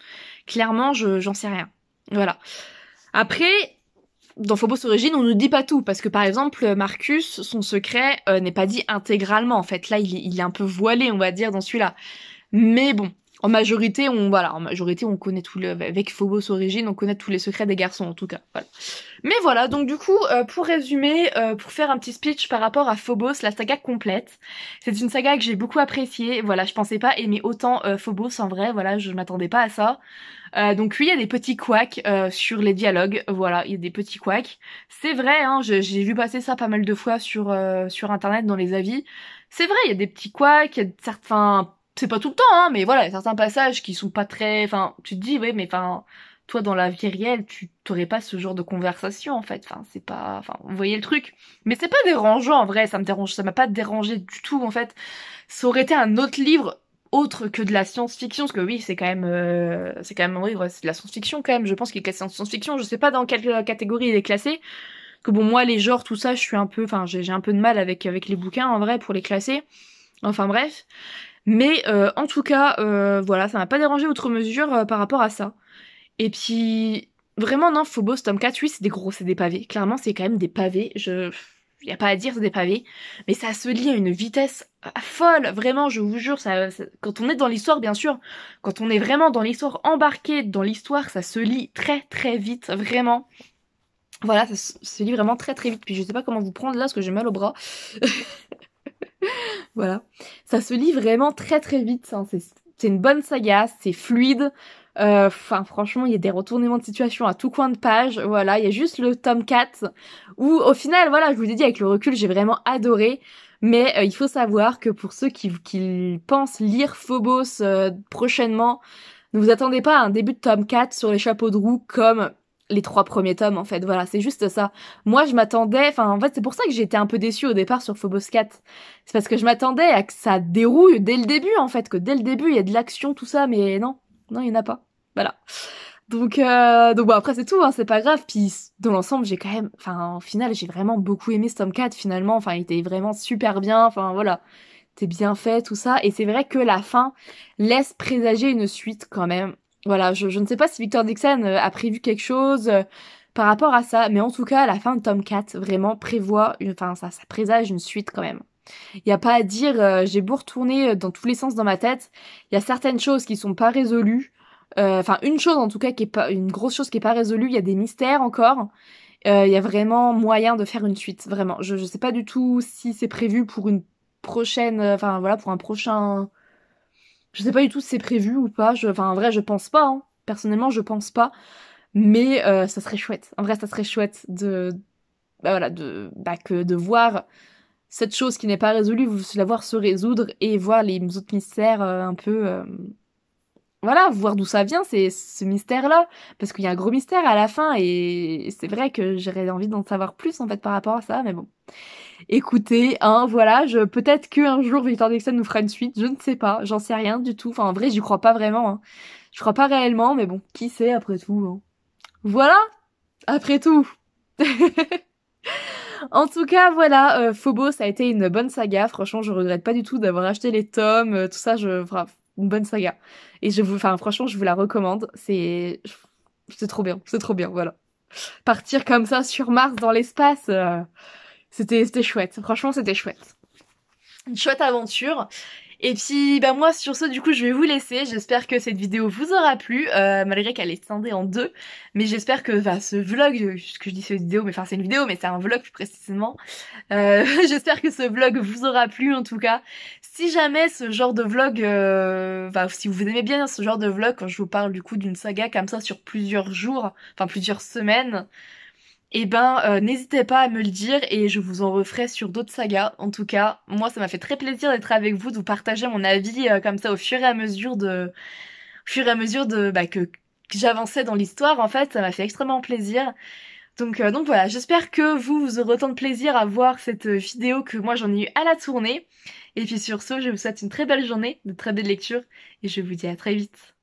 Clairement, j'en sais rien. Voilà. Après, dans Phobos Origine, on ne dit pas tout, parce que par exemple, Marcus, son secret n'est pas dit intégralement, en fait. Là, il est un peu voilé, on va dire, dans celui-là. Mais bon, en majorité, on connaît avec Phobos Origine, on connaît tous les secrets des garçons, en tout cas. Voilà. Mais voilà, donc du coup, pour résumer, pour faire un petit speech par rapport à Phobos, la saga complète, c'est une saga que j'ai beaucoup appréciée. Voilà, je pensais pas aimer autant Phobos en vrai, voilà, je m'attendais pas à ça. Donc oui, il y a des petits couacs sur les dialogues, voilà, il y a des petits couacs. C'est vrai, hein, j'ai vu passer ça pas mal de fois sur internet dans les avis. C'est vrai, il y a des petits couacs, il y a certains... C'est pas tout le temps, hein, mais voilà, il y a certains passages qui sont pas très... Enfin, tu te dis, oui, mais enfin... Toi, dans la vie réelle, tu t'aurais pas ce genre de conversation, en fait. Enfin, c'est pas... Enfin, vous voyez le truc. Mais c'est pas dérangeant, en vrai, ça m'a pas dérangé du tout, en fait. Ça aurait été un autre livre autre que de la science-fiction, parce que oui, c'est quand même un livre, c'est de la science-fiction quand même, je pense qu'il est classé en science-fiction, je sais pas dans quelle catégorie il est classé, que bon, moi, les genres, tout ça, je suis un peu, enfin, j'ai un peu de mal avec les bouquins, en vrai, pour les classer, enfin bref, mais en tout cas, voilà, ça m'a pas dérangé outre mesure par rapport à ça, et puis, vraiment, non, Phobos, tome 4, oui, c'est des pavés, clairement, c'est quand même des pavés, y a pas à dire, c'est des pavés, mais ça se lit à une vitesse folle, vraiment, je vous jure, quand on est dans l'histoire, bien sûr, quand on est vraiment dans l'histoire, embarqué dans l'histoire, ça se lit très très vite, vraiment. Voilà, se lit vraiment très très vite, puis je sais pas comment vous prendre là, parce que j'ai mal au bras. Voilà. Ça se lit vraiment très très vite, hein. C'est une bonne saga, c'est fluide. Enfin, franchement, il y a des retournements de situation à tout coin de page. Voilà, il y a juste le tome 4 où, au final, voilà, je vous ai dit, avec le recul, j'ai vraiment adoré. Mais il faut savoir que pour ceux qui pensent lire Phobos prochainement, ne vous attendez pas à un début de tome 4 sur les chapeaux de roue comme les 3 premiers tomes, en fait. Voilà, c'est juste ça. Moi, je m'attendais... Enfin, en fait, c'est pour ça que j'ai été un peu déçue au départ sur Phobos 4. C'est parce que je m'attendais à que ça dérouille dès le début, en fait. Que dès le début, il y a de l'action, tout ça, mais non. Non, il n'y en a pas. Voilà. Donc bon, après, c'est tout, hein, c'est pas grave. Puis, dans l'ensemble, j'ai quand même... Enfin, au final, j'ai vraiment beaucoup aimé ce tome 4, finalement. Enfin, il était vraiment super bien. Enfin, voilà. C'était bien fait, tout ça. Et c'est vrai que la fin laisse présager une suite, quand même. Voilà, je ne sais pas si Victor Dixon a prévu quelque chose par rapport à ça, mais en tout cas, la fin de tome 4 vraiment prévoit, enfin ça présage une suite quand même. Il n'y a pas à dire, j'ai beau retourner dans tous les sens dans ma tête, il y a certaines choses qui sont pas résolues, enfin une chose en tout cas qui est pas, une grosse chose qui est pas résolue, il y a des mystères encore, il y a vraiment moyen de faire une suite, vraiment. Je sais pas du tout si c'est prévu pour une prochaine, enfin voilà, pour un prochain... Je sais pas du tout si c'est prévu ou pas, enfin en vrai je pense pas, hein. Personnellement je pense pas, mais ça serait chouette. En vrai ça serait chouette de voir cette chose qui n'est pas résolue, la voir se résoudre et voir les autres mystères un peu... voilà, voir d'où ça vient, c'est ce mystère-là. Parce qu'il y a un gros mystère à la fin et c'est vrai que j'aurais envie d'en savoir plus en fait par rapport à ça, mais bon. Écoutez, hein, voilà, peut-être qu'un jour Victor Dixon nous fera une suite, je ne sais pas, j'en sais rien du tout. Enfin, en vrai, j'y crois pas vraiment, hein. Je crois pas réellement, mais bon, qui sait après tout, hein. Voilà, après tout. En tout cas, voilà, Phobos a été une bonne saga. Franchement, je regrette pas du tout d'avoir acheté les tomes, tout ça. Enfin, une bonne saga. Et enfin, franchement, je vous la recommande. C'est trop bien, voilà. Partir comme ça sur Mars dans l'espace, c'était chouette. Franchement, c'était chouette. Une chouette aventure. Et puis bah moi sur ce du coup je vais vous laisser, j'espère que cette vidéo vous aura plu, malgré qu'elle est scindée en deux, mais j'espère que ce vlog, ce que je dis cette vidéo, mais enfin c'est une vidéo mais c'est un vlog plus précisément, j'espère que ce vlog vous aura plu en tout cas. Si jamais ce genre de vlog, si vous aimez bien ce genre de vlog quand je vous parle du coup d'une saga comme ça sur plusieurs jours, enfin plusieurs semaines, et n'hésitez pas à me le dire et je vous en referai sur d'autres sagas. En tout cas, moi ça m'a fait très plaisir d'être avec vous, de vous partager mon avis comme ça au fur et à mesure que j'avançais dans l'histoire. En fait, ça m'a fait extrêmement plaisir. Donc voilà, j'espère que vous aurez autant de plaisir à voir cette vidéo que moi j'en ai eu à la tournée. Et puis sur ce, je vous souhaite une très belle journée, de très belles lectures et je vous dis à très vite.